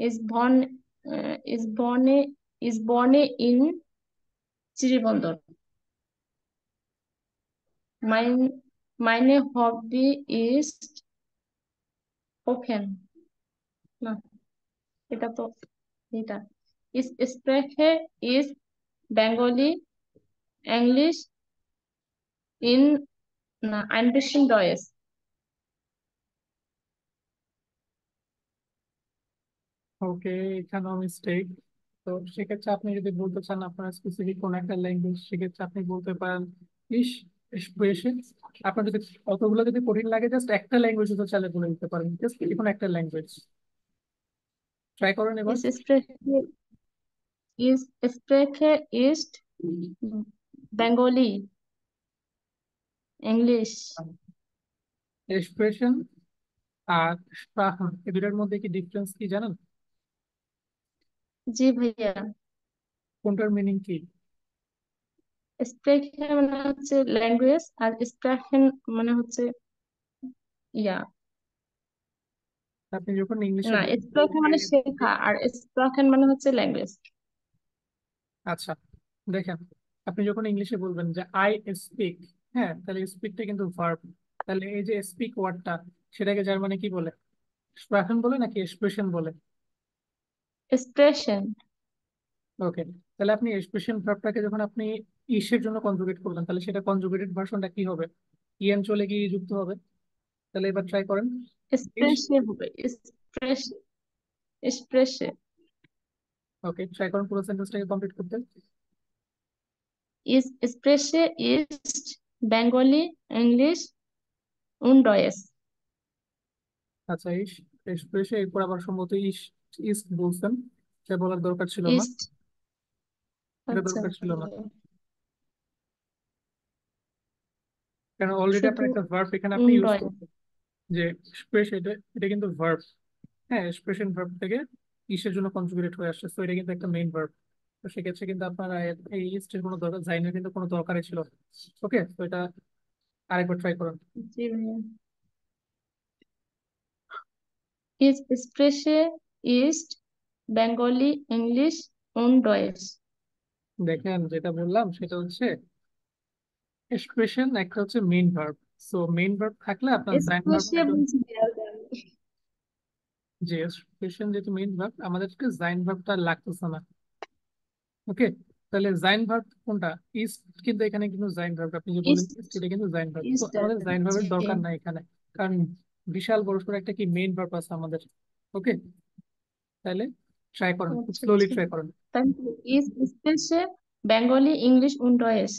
Is born in Tiribandor. Meine Hobby ist Kochen. না, এটা তো এটা। Ich spreche ist Bengali, English in ein bisschen Deutsch. ওকে, এখানেও মিস্টেক। তো সেক্ষেত্রে আপনি যদি বলতে চান আপনার স্পেসিফিক কোন একটা ল্যাঙ্গুয়েজ, সেক্ষেত্রে আপনি বলতে পারেন ইস এক্সপ্রেশন। আপনার যদি অতগুলো যদি কঠিন লাগে, জাস্ট একটা ল্যাঙ্গুয়েজ তো চাইলে বলে দিতে পারেন, জাস্ট কোনো একটা ল্যাঙ্গুয়েজ ট্রাই করেন এবার। Ich spreche ist Bengali, English. Expression আর স্প্রাখন, এই দুটার মধ্যে কি ডিফারেন্স কি জানেন? জি ভাইয়া। কোনটার মিনিং কি? স্প্রেকে মানে হচ্ছে ল্যাঙ্গুয়েজ, আর স্প্রাখেন মানে হচ্ছে ইয়া। আপনি যখন ইংলিশে না, স্প্রাখেন মানে শেখা, আর স্প্রাখেন মানে হচ্ছে ল্যাঙ্গুয়েজ। আচ্ছা, দেখেন আপনি যখন ইংলিশে বলবেন যে আই স্পিক, হ্যাঁ, তাহলে স্পিকটা কিন্তু ভার্ব। তাহলে এই যে স্পিক ওয়ার্ডটা, সেটাকে জার্মানি কি বলে? স্প্রাখেন বলে নাকি এক্সপ্রেশন বলে? এক্সপ্রেশন। ওকে, তাহলে আপনি এক্সপ্রেশন ভার্বটাকে যখন আপনি ইসের জন্য কনজুগেট করবেন, তাহলে সেটা কনজুগেটেড ভার্সনটা কি হবে? ইএন চলে গিয়ে যুক্ত হবে। তাহলে এবার ট্রাই করেন। এক্সপ্রেশন হবে, এক্সপ্রেশন, এক্সপ্রেশন। ওকে, ট্রাই করেন পুরো সেন্টেন্সটাকে কমপ্লিট করতে। Ich spreche ist Bengali, English und Deutsch. আচ্ছা, এক্সপ্রেশন এরপর আবার সম্ভবত ইস বলছেন, সেটা বলার দরকার ছিল না, Ist এটা আচ্ছা দরকার ছিল না, কারণ অলরেডি শুধু আপনার একটা ভার্ব এখানে আপনি ইউজ Deutsch। করছেন, যে স্পেস, এটা এটা কিন্তু ভার্ব। হ্যাঁ, এক্সপ্রেশন ভার্ব থেকে ইসের জন্য কনজুগেট হয়ে আসছে, তো এটা কিন্তু একটা মেইন ভার্ব। তো সেক্ষেত্রে কিন্তু আপনার এই ইস্টের কোনো দরকার, জাইনের কিন্তু কোনো দরকারই ছিল। ওকে, তো এটা আরেকবার ট্রাই করুন। জি ভাইয়া। Ich spreche ist Bengali, English und Deutsch. দেখেন, যেটা বললাম সেটা হচ্ছে এক্সপ্রেশন, একটা হচ্ছে main verb. So main verb থাকলে আপনার জাইন ভার্ব Spreche বুঝি আমি। যে এক্সপ্রেশন যেহেতু মেইন ভার্ব, আমাদেরকে জাইন ভার্বটা লাগতেছে না। ওকে, তাহলে জাইন ভার্ব কোনটা? ইজ, কিন্তু এখানে কিন্তু জাইন ভার্ব আপনি যে বললেন Ist, এটা কিন্তু জাইন ভার্ব, তো ist আমাদের জাইন ভার্বের জি। দরকার নাই এখানে, কারণ বিশাল বড় সড়ো একটা কি মেইন ভার্ব আছে আমাদের। ওকে, তাহলে ট্রাই করেন, খুব আচ্ছা স্লোলি আচ্ছা। ট্রাই করেন। Dann ist spreche Bengali, English und Deutsch.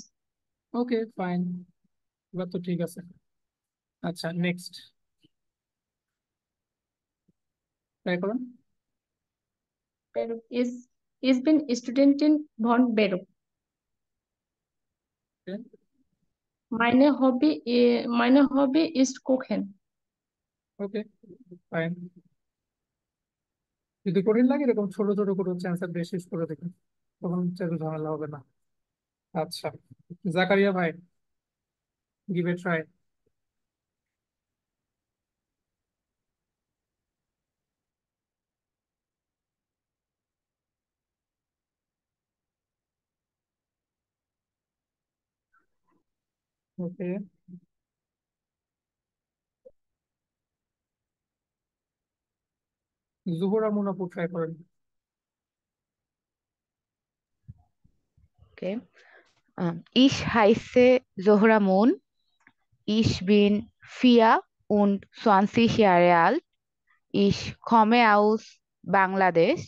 ওকে, ফাইন, এবার তো ঠিক আছে। আচ্ছা, নেক্সট ট্রাই করুন। Berup. Ich bin Studentin von Berup. Meine Hobby ist Kochen. ওকে, ফাইন। যদি কঠিন লাগে এরকম ছোট ছোট করে হচ্ছে অ্যান্সার বেশি করে দেখুন, তখন হচ্ছে এত ঝামেলা হবে না। আচ্ছা, জাকারিয়া ভাই, give a try. Okay, Zuhra মুনাফু ট্রাই করেন। Okay. Ich heiße Zohra Moon. Ich bin 24 Jahre alt. Ich komme aus Bangladesch.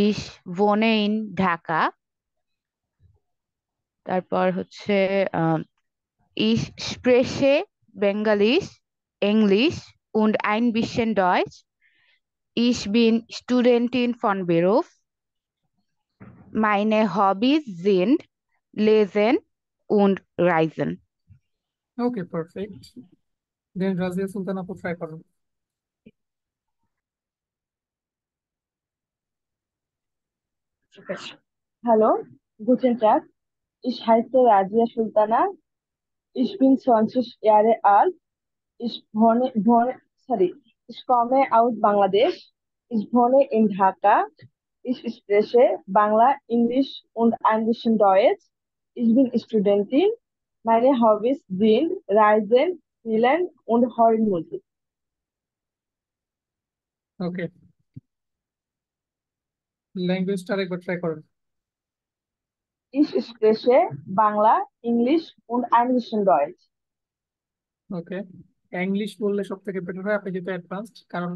Ich wohne in Dhaka. তারপর হচ্ছে ich spreche Bengalisch, Englisch und ein bisschen Deutsch. Ich bin Studentin von Beruf. Meine Hobbys sind Lesen und Reisen. ওকে, পারফেক্ট। দেন রাজিয়া সুলতান আপু ট্রাই করুন। Hallo, guten Tag. Ich heiße Razia Sultana. Ich bin 20 Jahre alt. Ich komme aus Bangladesch. Ich wohne in Dhaka. Ich spreche Bangla, Englisch und ein bisschen Deutsch. Ich bin Studentin. Meine Hobbys sind Reisen, Spielen und Horrormusik. ওকে, ল্যাঙ্গুয়েজটা আরেকবার ট্রাই করুন। Ich spreche Bangla, Englisch und ein bisschen Deutsch. ওকে, ইংলিশ বললে সব থেকে বেটার হয়, আপনি যেহেতু অ্যাডভান্সড, কারণ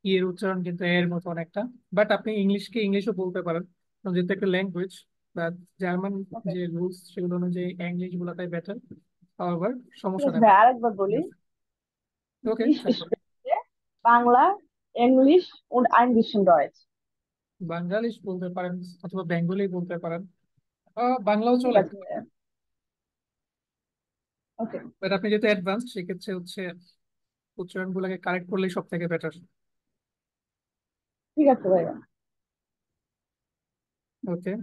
ই এর উচ্চারণ কিন্তু এর মতো অনেকটা। বাট আপনি ইংলিশকে ইংলিশও বলতে পারেন, কারণ যেহেতু একটা ল্যাঙ্গুয়েজ বা জার্মান Okay. যে রুলস সেগুলো অনুযায়ী ইংলিশ বলাটাই বেটার। আবার ঠিক সমস্যা আছে নেই। ভাই, আরেকবার বলি। ওকে, Ich spreche Bangla, Englisch und ein bisschen Deutsch. বাঙ্গালিশ বলতে পারেন অথবা বেঙ্গলি বলতে পারেন, বাংলাও ঠিক চলে। আছে ভাইয়া। ওকে, বাট আপনি যেহেতু অ্যাডভান্সড, সেক্ষেত্রে হচ্ছে উচ্চারণ গুলোকে কারেক্ট করলেই সব থেকে বেটার। ঠিক আছে ভাইয়া। ওকে,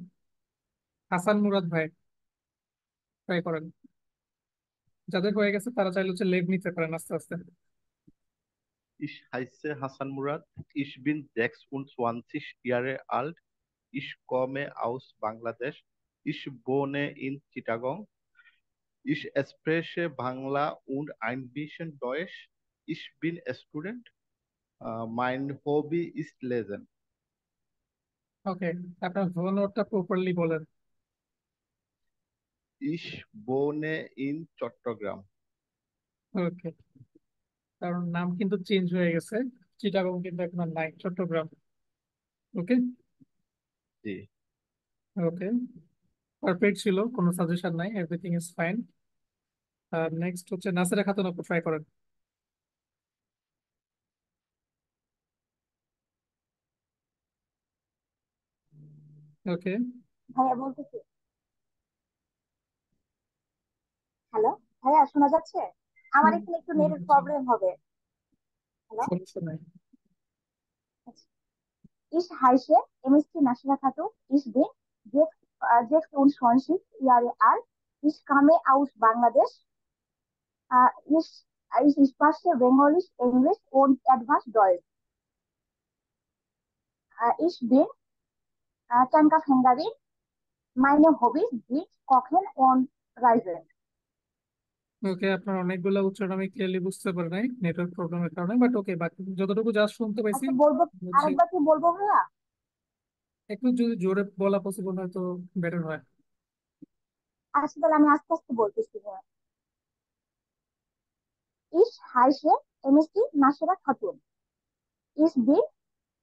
হাসান মুরাদ ভাই ট্রাই করেন। যাদের হয়ে গেছে তারা চাইলে হচ্ছে লেভ নিতে পারেন আস্তে আস্তে। Ich heiße Hassan Murad. Ich bin 26 Jahre alt. Ich komme aus Bangladesch. Ich wohne in Chittagong. Ich spreche Bangla und ein bisschen Deutsch. Ich bin a Student. Mein Hobby ist Lesen. ওকে, আপনার ভ্রমণটা প্রপারলি বলেন। Ich wohne in Chattogram. ওকে, কারণ নাম কিন্তু চেঞ্জ হয়ে গেছে, চিটাগং কিন্তু এখন আর নাই, চট্টগ্রাম। ওকে, জি। ওকে, পারফেক্ট ছিল, কোনো সাজেশন নাই, এভরিথিং ইজ ফাইন। নেক্সট হচ্ছে নাসিরা খাতুন আপু ট্রাই করেন। ওকে, ভাইয়া বলতেছি। হ্যালো ভাইয়া, শোনা যাচ্ছে? আমার এখানে একটু নেটের প্রবলেম হবে। হ্যালো, সমস্যা নাই। Ich heiße MSc Nashira Khatun. Ich bin 26 Jahre alt. Ich komme aus Bangladesch. Ich spreche Bengalisch, Englisch und etwas Deutsch. Ich bin Tanka-Fängerin. Meine Hobbys sind Kochen und Reisen. ওকে, আপনার অনেকগুলো উচ্চারণ আমি ক্লিয়ারলি বুঝতে পারি নাই নেটওয়ার্ক প্রবলেমের কারণে, বাট ওকে, বাকি যতটুকু জাস্ট শুনতে পাইছি আচ্ছা বলবো, হচ্ছে আরেকবার কি বলবো ভাইয়া? একটু যদি জোরে বলা পসিবল হয় তো বেটার হয়। আচ্ছা তাহলে আমি আস্তে আস্তে বলতেছি ভাইয়া। Ich heiße MSc Nashira Khatun. Ich bin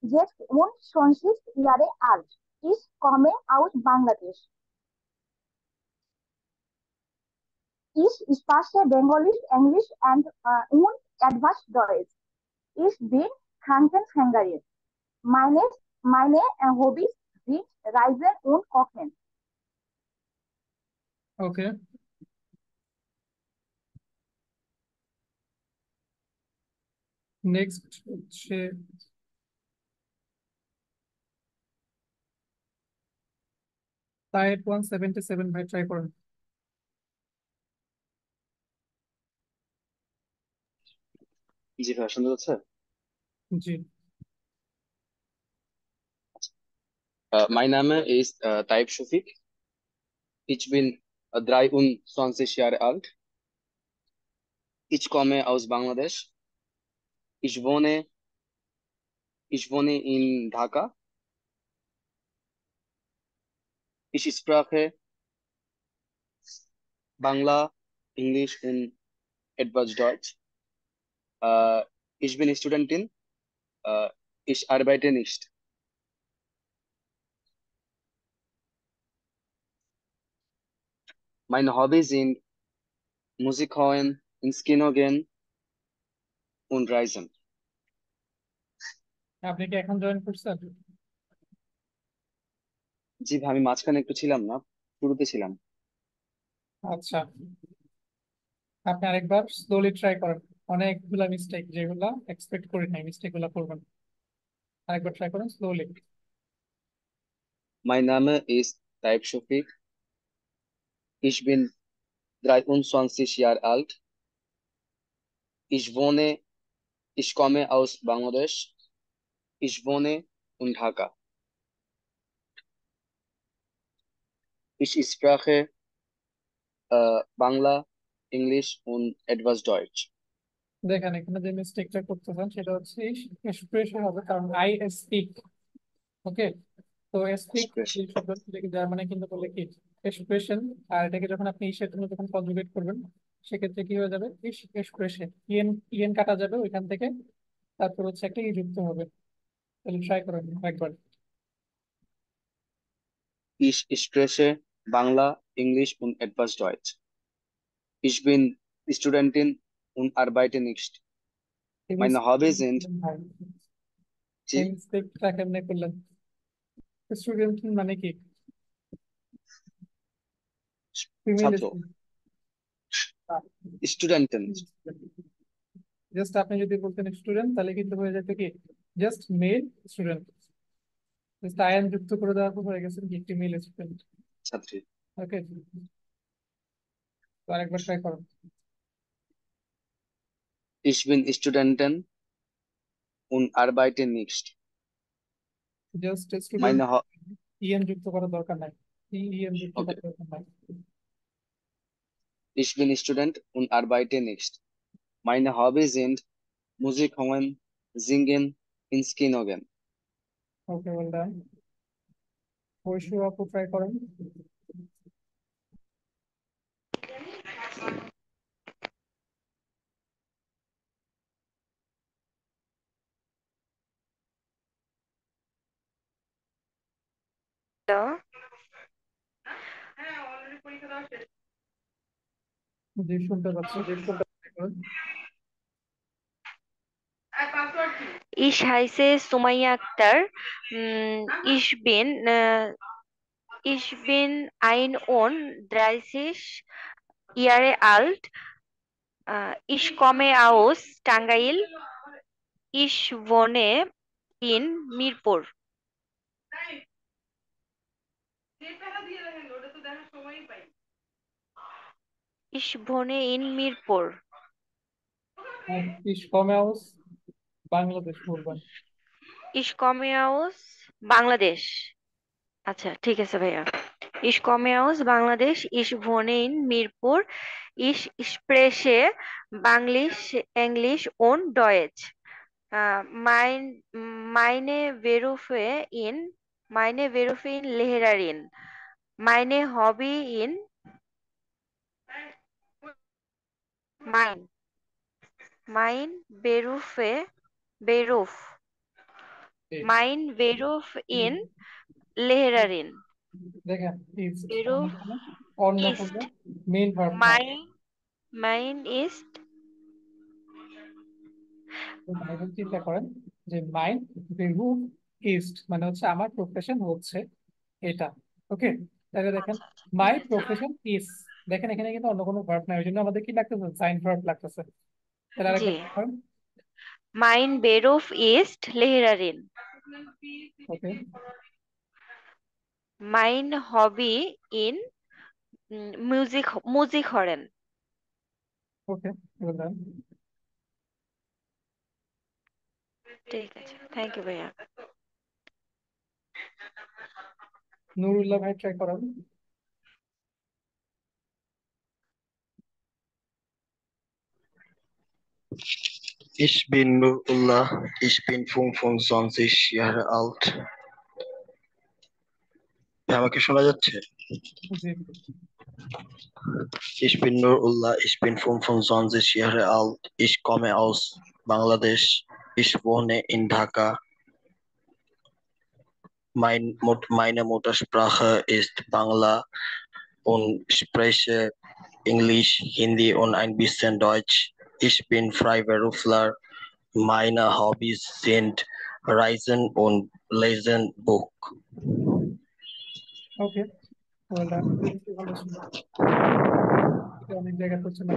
26 Jahre alt. Ich komme aus Bangladesch. Ich spreche Bengalisch, Englisch und etwas Deutsch. Ich bin Krankenpflegerin. Meine Hobbys sind Reisen und Kochen. ওকে, নেক্সট হচ্ছে টাইপ 177 ভাই, ট্রাই করেন। জি ভাই, শুনতে যাচ্ছে? জি, Mein Name ist Taib Shufik. Ich bin 23 Jahre alt. Ich komme aus Bangladesch. Ich wohne in Dhaka. Ich spreche Bangla, Englisch und etwas Deutsch. Ich bin Studentin. Ich arbeite nicht. Meine Hobbys sind Musik hören, ins Kino gehen und reisen. আপনি কি এখন জয়েন করছেন? জি ভাই, আমি মাঝখানে একটু ছিলাম না, শুরুতে ছিলাম। আচ্ছা, আপনি আরেকবার স্লোলি ট্রাই করেন। অনেকগুলা মিস্টেক যেগুলা এক্সপেক্ট করি নাই, মিস্টেক গুলা করবেন। আরেকবার ট্রাই করেন slowly. Mein Name ist Taib Shufik. Ich bin 23 Jahre alt. Ich komme aus Bangladesch. Ich wohne in Dhaka. Ich spreche Bangla, Englisch und etwas Deutsch. দেখেন এখানে যে মিস্টেকটা করতেছেন সেটা হচ্ছে এক্সপ্রেশন হবে, কারণ আই স্পিক। ওকে, তো স্পিক Expression. এই শব্দটাকে জার্মানে কিন্তু বলে কি এক্সপ্রেশন, আর এটাকে যখন আপনি ইসের জন্য যখন কনজুগেট করবেন সেক্ষেত্রে কি হয়ে যাবে এক্সপ্রেশন, ইএন ইএন কাটা যাবে ওইখান থেকে, তারপর হচ্ছে একটা ই যুক্ত হবে। তাহলে ট্রাই করেন একবার। Ich spreche Bangla, Englisch und etwas Deutsch. Ich bin Studentin und arbeite nicht. Meine Hobbys sind জি, এই মিস্টেকটা কেমনে করলেন? স্টুডেন্ট মানে কি? ফিমেল ছাত্র, Studentin. জাস্ট আপনি যদি বলতেন স্টুডেন্ট তাহলে কিন্তু হয়ে যেত কি just male student, just IN যুক্ত করে দেওয়ার পর হয়ে গেছেন কি একটি মেল স্টুডেন্ট। ছাত্রী। ওকে, তো আরেকবার ট্রাই করুন। Ich bin Studentin und arbeite nicht. Just student Meine Ho EN যুক্ত করার দরকার নাই, ইএন যুক্ত okay. করার দরকার নাই। Ich bin Student und arbeite nicht. Meine Hobbys sind Musik hören, singen, ins Kino gehen. ওকে, ওয়েল ডান। পরশু আপু ট্রাই করেন। হ্যালো, জি শুনতে পাচ্ছি। Ich heiße Sumaya Akhtar. Ich bin 31 Jahre alt. Ich komme aus Tangail. Ich wohne in Mirpur. Ich wohne in Mirpur. Ich komme aus Bangladesh বলবেন। Ich komme aus Bangladesh. আচ্ছা ঠিক আছে ভাইয়া। Ich komme aus Bangladesh. Ich wohne in Mirpur. Ich spreche Banglisch, Englisch und Deutsch. Mein, meine Berufe in Lehrerin. Meine Hobby in mein, mein Beruf. Mein Beruf in Lehrerin. দেখেন is Beruf অন্য ist করবে মেইন ভার্ব না, mein ist ভাইবেল চিন্তা করেন যে মাইন বেরুফ ইস্ট মানে হচ্ছে আমার প্রফেশন হচ্ছে এটা। ওকে, তাহলে দেখেন মাই প্রফেশন ইজ, দেখেন এখানে কিন্তু অন্য কোনো ভার্ব নাই, ওই জন্য আমাদের কি লাগতেছে সাইন ভার্ব লাগতেছে। তাহলে জি আরেকবার করেন। mein Beruf ist Lehrerin. Okay, Mein Hobby in Musik hören. ওকে, এবার দেন। ঠিক আছে, থ্যাংক ইউ ভাইয়া। নুরুল্লাহ ভাই ট্রাই করেন। Ich bin Nurullah, ich bin 25 Jahre alt. আমাকে শোনা যাচ্ছে? জি, Ich bin Nurullah, ich bin 25 Jahre alt. Ich komme aus Bangladesch. Ich wohne in Dhaka. Meine Muttersprache ist Bangla und spreche Englisch, Hindi und ein bisschen Deutsch. Ich bin Freiberufler. Meine Hobbys sind Reisen und Lesen Buch. Okay, well done, ভালো ছিল। এটা অনেক জায়গা করছে না।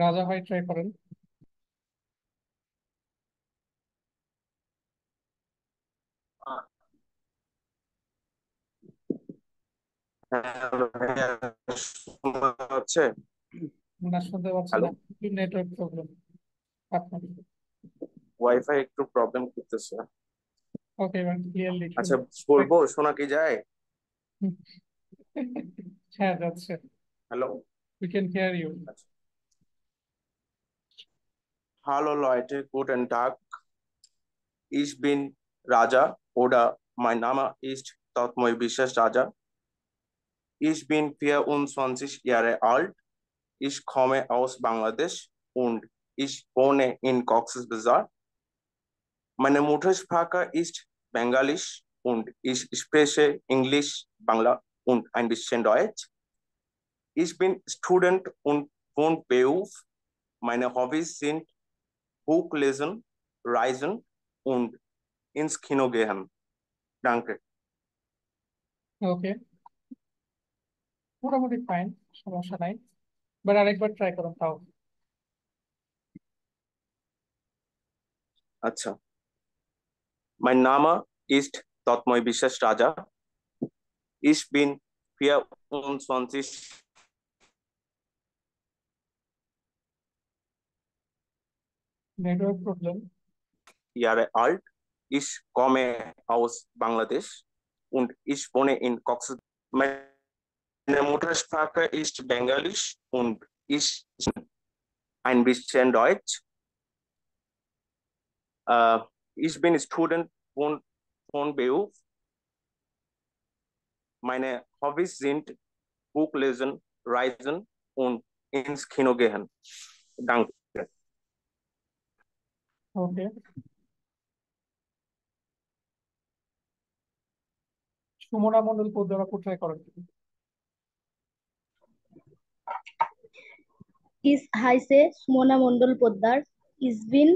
রাজা ভাই ট্রাই করেন। হচ্ছে না, শুনতে পাচ্ছি হ্যালো, না, নেটওয়ার্ক প্রবলেম আপনার। ওয়াইফাই একটু প্রবলেম করতেছে। ওকে, এবার ক্লিয়ারলি আচ্ছা বলবো, শোনা কি যায়? হ্যাঁ যাচ্ছে, hello, we can hear you. Hallo Leute, guten Tag. Ich bin Raja oder mein Name ist Tatmoy Biswas Raja. Ich bin 24 Jahre alt. Ich komme aus Bangladesch und ich wohne in Cox's Bazar. Meine Muttersprache ist Bengalisch und ich spreche Englisch, Bangla und ein bisschen Deutsch. Ich bin Student und Beruf. Meine Hobbys sind Buch lesen, reisen und ins Kino gehen. Danke. ওকে, মোটামুটি ফাইন, সমস্যা নাই, বাট আরেকবার ট্রাই করুন তাও। আচ্ছা, mein Name ist Tatmoy Biswas Raja. Ich bin 24 network problem. Jahre alt. Ich komme aus Bangladesch und ich wohne in Cox's. Meine Muttersprache ist Bengalisch und ich ein bisschen Deutsch. Ich bin Student von Beruf. Meine Hobbys sind Buch lesen, reisen und ins Kino gehen. Danke. Okay, Sumana Mondal পদ্মারাপুর try করেন। Ich heiße Sumona Mondol Poddar. Ich bin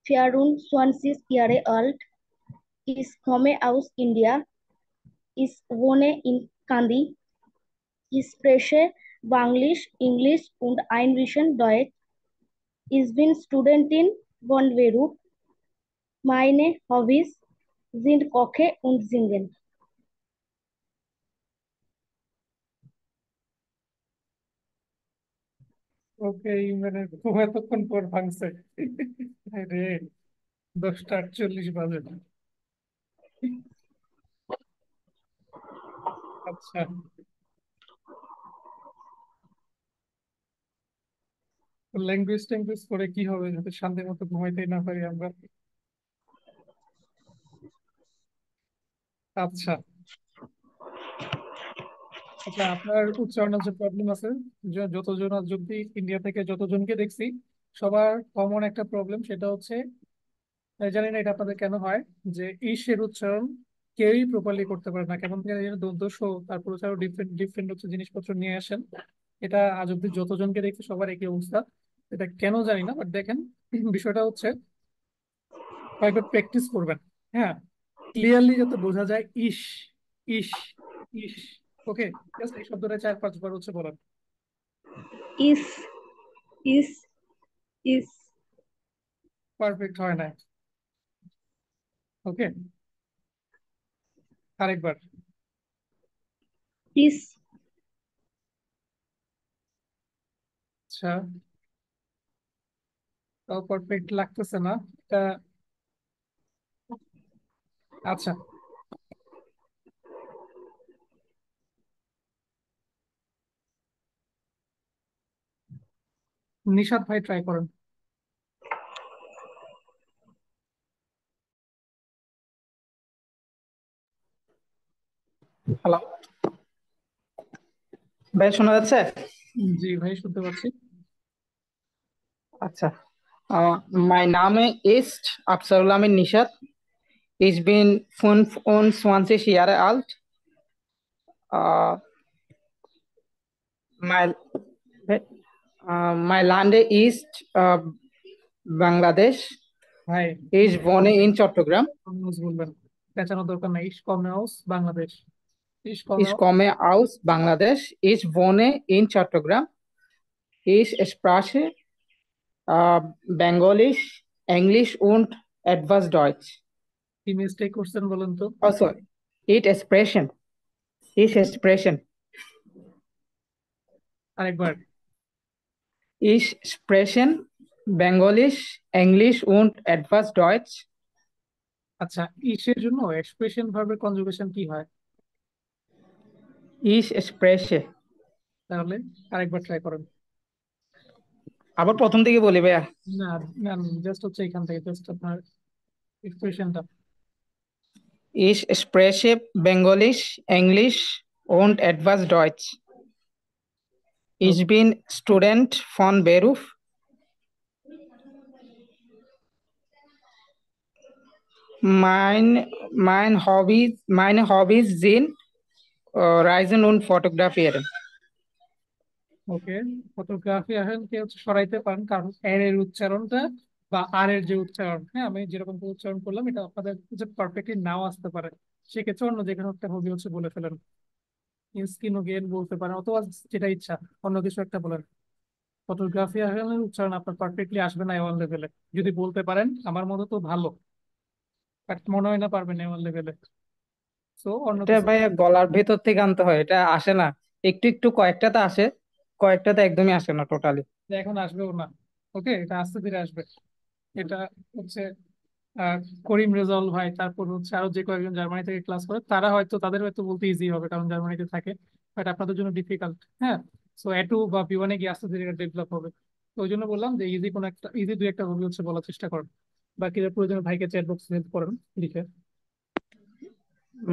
24 Jahre alt. Ich komme aus India. Ich wohne in Kandy. Ich spreche Banglisch, Englisch und ein bisschen Deutsch. Ich bin Studentin von Beruf. Meine Hobbys sind Kochen und Singen. ওকে, মানে ঘুম এতক্ষণ পর ভাঙছে রে, 10:48 বাজে। আচ্ছা, ল্যাঙ্গুয়েজ ট্যাঙ্গুয়েজ করে কি হবে যদি শান্তি মতো ঘুমাইতেই না পারি আমরা। আচ্ছা আচ্ছা, আপনার উচ্চারণের যে প্রবলেম আছে, যতজন আজ অব্দি ইন্ডিয়া থেকে যতজনকে দেখছি সবার কমন একটা প্রবলেম, সেটা হচ্ছে জানি না এটা আপনাদের কেন হয়, যে ইসের উচ্চারণ কেউই প্রপারলি করতে পারে না। কেমন থেকে যেন দোষ, তারপর হচ্ছে আরো ডিফারেন্ট ডিফারেন্ট হচ্ছে জিনিসপত্র নিয়ে আসেন। এটা আজ অব্দি যতজনকে দেখছি সবার একই অবস্থা। এটা কেন জানি না, বাট দেখেন বিষয়টা হচ্ছে কয়েকবার প্র্যাকটিস করবেন। হ্যাঁ, ক্লিয়ারলি যাতে বোঝা যায় ইস ইস ইস। ওকে, জাস্ট এই শব্দটা 4-5 বার হচ্ছে বলেন। Is, is, is. পারফেক্ট হয় না। ওকে, আরেকবার। Is, আচ্ছা, তাও পারফেক্ট লাগতেছে না এটা। আচ্ছা, নিশাদ ভাই ট্রাই করেন। হ্যালো ভাই, শোনা যাচ্ছে? জি ভাই, শুনতে পাচ্ছি। আচ্ছা, mein Name ist Afzarul Amin Nishat. Ich bin 25 Jahre alt. Äh, mein, mein Land ist Bangladesh. ভাই Ich wohne in Chattogram. বলবেন, পেঁচানোর দরকার নাই। ইস কমে হাউস বাংলাদেশ, ইস কমে Ich komme aus Bangladesch. Ich wohne in Chattogram. Ich spreche Bengalisch, Englisch und etwas Deutsch. কি মিস্টেক করছেন বলেন তো? Oh, sorry. It expression. Ich expression. আরেকবার। Ich sprechen Bengalisch, English und etwas Deutsch. আচ্ছা, ইসের জন্য এক্সপ্রেশন ভার্বের কনজুগেশন কি হয়? Ich spreche. তাহলে আরেকবার ট্রাই করেন। আবার প্রথম থেকে বলি ভাইয়া। না না, জাস্ট হচ্ছে এখান থেকে জাস্ট আপনার এক্সপ্রেশনটা। Ich spreche Bengalisch, Englisch und etwas Deutsch. Ich bin Student von Beruf. Meine Hobbys sind Reisen und Fotografieren. ওকে, ফটোগ্রাফি এখন কে হচ্ছে সরাইতে পারেন, কারণ এর এর উচ্চারণটা বা আর এর যে উচ্চারণ, হ্যাঁ আমি যেরকম করে উচ্চারণ করলাম এটা আপনাদের যে পারফেক্টলি নাও আসতে পারে, সেক্ষেত্রে অন্য যে কোনো একটা হবি হচ্ছে বলে ফেলেন। স্কিনোগেন বলতে পারেন, অথবা যেটা ইচ্ছা অন্য কিছু একটা বলেন। ফটোগ্রাফি এখন উচ্চারণ আপনার পারফেক্টলি আসবে না এওয়ান লেভেলে। যদি বলতে পারেন আমার মতো তো ভালো, বাট মনে হয় না পারবেন এওয়ান লেভেলে। সো অন্য এটা কিছু। ভাইয়া গলার ভেতর থেকে আনতে হয়, এটা আসে না। একটু একটু কয়েকটাতে আসে, কয়েকটাতে একদমই আসে না টোটালি। এখন আসবেও না। ওকে, এটা আস্তে ধীরে আসবে। এটা হচ্ছে আহ, করিম রেজাউল ভাই, তারপর হচ্ছে আরো যে কয়েকজন জার্মানি থেকে ক্লাস করে, তারা হয়তো তাদের হয়তো বলতে ইজি হবে কারণ জার্মানিতে থাকে, বাট আপনাদের জন্য ডিফিকাল্ট। হ্যাঁ, সো এটু বা বিওয়ানে গিয়ে আস্তে ধীরে ডেভেলপ হবে। তো ওই জন্য বললাম যে ইজি কোনো একটা, ইজি দুই একটা হবি হচ্ছে বলার চেষ্টা করেন। বাকিরা প্রয়োজনে ভাইকে চ্যাট বক্সে হেল্প করেন লিখে।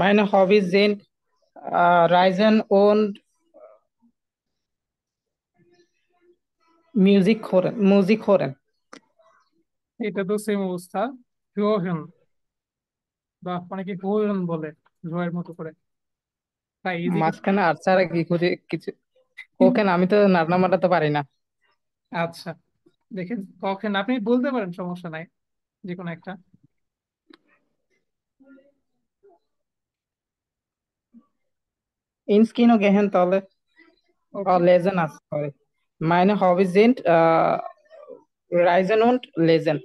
Meine Hobbys sind Reisen und Musik hören. এটা তো সেম অবস্থা। রোহন বা অনেকে হোহন বলে, রয়ের মতো করে। তাই ইজি। মাঝখানে আর ছাড়া কি খুঁজে কিছু ওখানে আমি তো নাড়না মাটাতে পারি না। আচ্ছা, দেখেন কখন আপনি বলতে পারেন, সমস্যা নাই, যে কোনো একটা। Inskino gehen tolle Okay. lesen as sorry. Meine Hobbys sind Ryzen und লেজেন।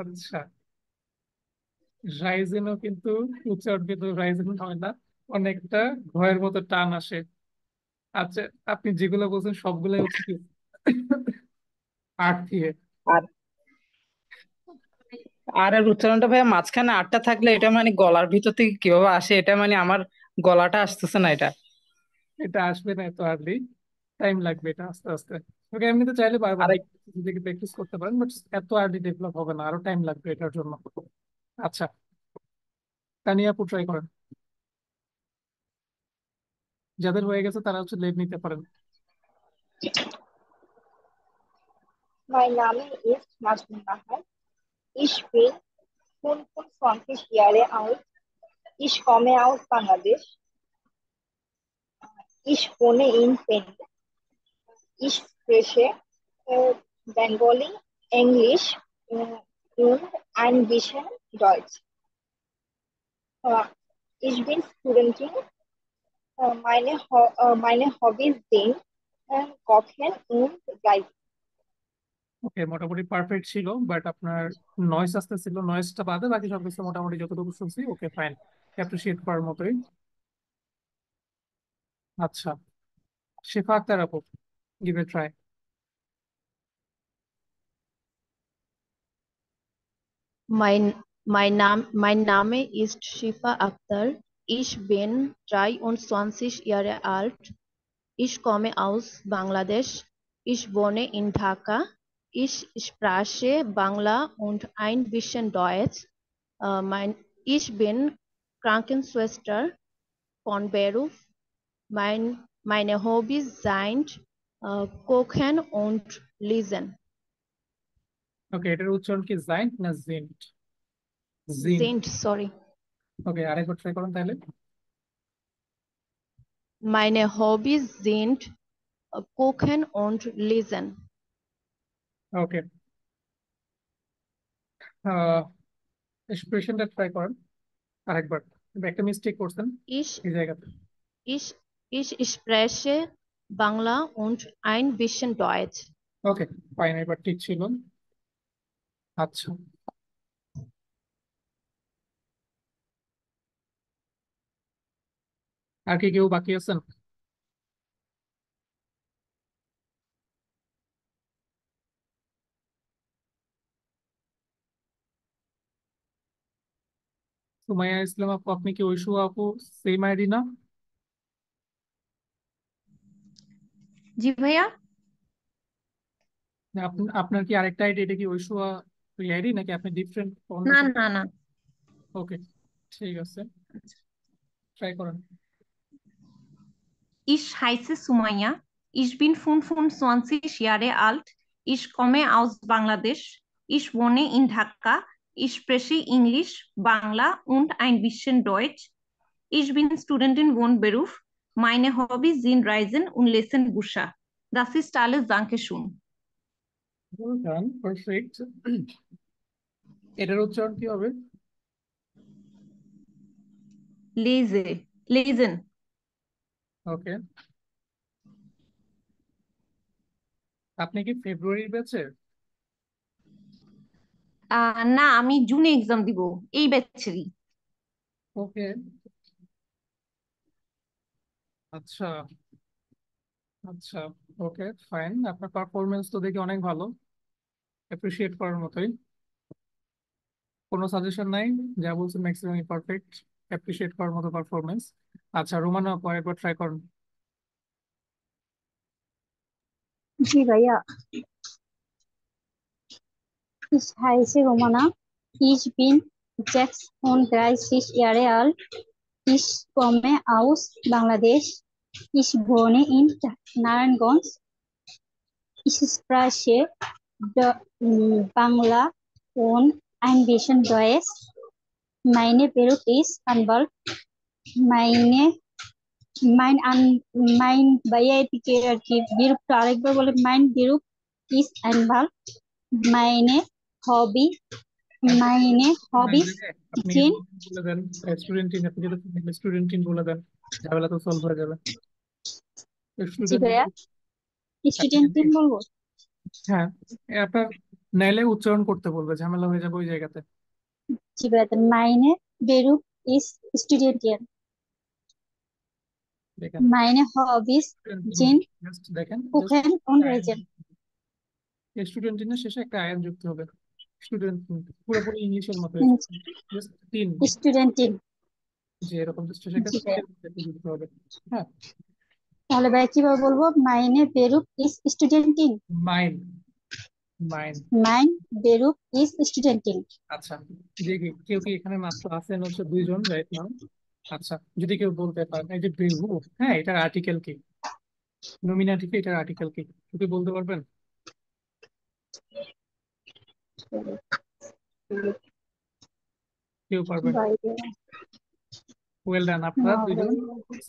আচ্ছা, রাইজেনও কিন্তু উচ্চারণ কিন্তু রাইজেন হয় না, অনেকটা ঘয়ের মতো টান আসে। আচ্ছা, আপনি যেগুলো বলছেন সবগুলোই হচ্ছে কি আট দিয়ে। আর আর এর উচ্চারণটা ভাইয়া মাঝখানে আটটা থাকলে এটা মানে গলার ভিতর থেকে কিভাবে আসে, এটা মানে আমার গলাটা আসতেছে না এটা। এটা আসবে না এত আর্লি, টাইম লাগবে এটা আস্তে আস্তে। ওকে, এমনিতে চাইলে বারবার আরেক দেখে প্র্যাকটিস করতে পারেন, বাট এত আর্লি ডেভেলপ হবে না, আরো টাইম লাগবে এটার জন্য। আচ্ছা, তানিয়া আপু ট্রাই করেন। যাদের হয়ে গেছে তারা হচ্ছে লেট নিতে পারেন। My name is Masmin Nahar. Ich bin 25 Jahre alt. Ich komme aus Bangladesch. Ich wohne in Penn. Ich spreche Bengali, Englisch und ein bisschen Deutsch. Ich bin Studentin. Meine Hobbys sind Kochen und Reisen. ওকে, মোটামুটি পারফেক্ট ছিল, বাট আপনার নয়েজ আসতেছিল, নয়েজটা বাদে বাকি সবকিছু মোটামুটি যতটুকু শুনছি ওকে ফাইন, অ্যাপ্রিসিয়েট করার মতোই। আচ্ছা, শিফা আক্তার আপু, give a try. Mein Name ist Shifa Akhtar. Ich bin 23 Jahre alt. Ich komme aus Bangladesch. Ich wohne in Dhaka. Ich spreche Bangla und ein bisschen Deutsch. Ich bin Krankenschwester von Beruf. Meine Hobbys sind Kochen und Lesen. ওকে, এটার উচ্চারণ কি জাইন্ট না জিন্ট? জিন্ট। Sind, sorry. ওকে, আরেকবার ট্রাই করুন তাহলে। Meine Hobbys sind Kochen und Lesen. ওকে, এক্সপ্রেশনটা ট্রাই করেন আরেকবার, একটা মিস্টেক করছেন Ich, এই জায়গাতে। ich spreche Bangla und ein bisschen Deutsch. Okay fine, এবার ঠিক ছিল। আচ্ছা, আর কি কেউ বাকি আছেন? সুমাইয়া ইসলাম আপু, আপনি কি ঐশু আপু সেম আইডি না? জি ভাইয়া। আপনার কি আরেকটা আইডি, এটা কি ঐশু আইডি নাকি আপনি ডিফারেন্ট? না না না। ওকে, ঠিক আছে, ট্রাই করেন। Ich heiße Sumaya. Ich bin 25 Jahre alt. Ich komme aus Bangladesch. Ich wohne in Dhaka. Ich spreche Englisch, Bangla und ein bisschen Deutsch. Ich bin Studentin Wohnberuf. Meine Hobbys sind Reisen und Lesen Bücher. Das ist alles. Dankeschön. Well done, perfect. এটার উচ্চারণ কি হবে? Lesen. ওকে, আপনি কি ফেব্রুয়ারির ব্যাচে? না, আমি জুনে এক্সাম দিব, এই ব্যাচেরই। ওকে, আচ্ছা আচ্ছা, ওকে ফাইন। আপনার পারফরমেন্স তো দেখি অনেক ভালো, অ্যাপ্রিসিয়েট করার মতোই। কোনো সাজেশন নাই, যা বলছেন ম্যাক্সিমাম পারফেক্ট, অ্যাপ্রিসিয়েট করার মতো পারফরমেন্স। আচ্ছা, রোমানা আপু একবার ট্রাই করুন। জি ভাইয়া। Ich heiße Romana. Ich bin 36 Jahre alt. Ich komme aus Bangladesch. Ich wohne in Narangons. Ich spreche Bangla und ein bisschen Deutsch. Meine Beruf ist Anwalt. Mein ভাইয়া এদিকে আর কি বিরূপটা আরেকবার বলে। মাইন বিরূপ ইজ অ্যানভাল। মাইনে হবি আপনি জিন। বলে দেন স্টুডেন্টিন, আপনি যদি স্টুডেন্টিন বলে দেন ঝামেলা তো সলভ হয়ে যাবে। জি ভাইয়া, স্টুডেন্টিন বলবো। হ্যাঁ, আপনার নাইলে উচ্চারণ করতে বলবে, ঝামেলা হয়ে যাবে ওই জায়গাতে। জি ভাইয়া, তো meine Beruf ist Studieren. দেখেন Meine Hobbys sind জাস্ট দেখেন, Kochen und Reisen. স্টুডেন্টিনের শেষে একটা আয়ান যুক্ত হবে। স্টুডেন্ট পুরোপুরি ইংলিশের মতো, জাস্ট তিন Studentin. যে এরকম জাস্ট শেষে একটা জি ভাইয়া। যুক্ত হবে। হ্যাঁ, তাহলে ভাইয়া কিভাবে বলবো? Meine Beruf ist Studentin. Mine mine Mein Beruf ist Studentin. আচ্ছা, দেখি কেউ কি এখানে মাত্র আছেন হচ্ছে দুইজন রাইট নাও। আচ্ছা, যদি কেউ বলতে পারেন এই যে বেহু, হ্যাঁ এটার আর্টিকেল কি, নমিনাটিভ এটার আর্টিকেল কি, কেউ বলতে পারবেন? কেউ পারবেন? ওয়েল ডান, আপনারা দুইজন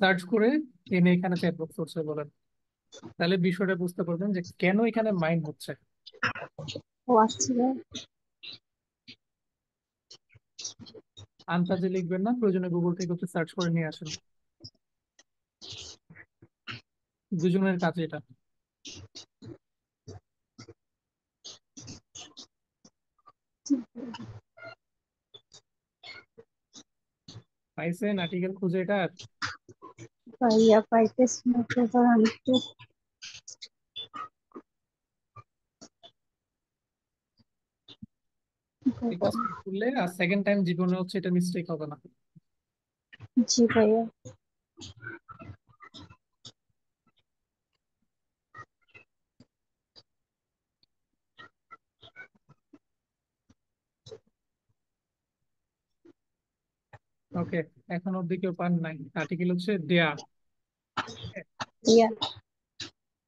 সার্চ করে এনে এখানে চ্যাট বক্স করছে বলেন, তাহলে বিষয়টা বুঝতে পারবেন যে কেন এখানে মাইন হচ্ছে। ও আচ্ছা। আন্দাজে লিখবেন না, প্রয়োজনে গুগল থেকে একটু সার্চ করে নিয়ে আসেন। দুজনের কাছে এটা। পাইছেন আর্টিকেল খুঁজে এটা? ভাইয়া পাইতেছি না তো, দাঁড়ান একটু। করলে আর সেকেন্ড টাইম জীবনে হচ্ছে এটা মিস্টেক হবে না। জি ভাইয়া। ওকে, এখন অব্দি কেউ পান নাই। আর্টিকেল হচ্ছে দেয়া। ইয়া।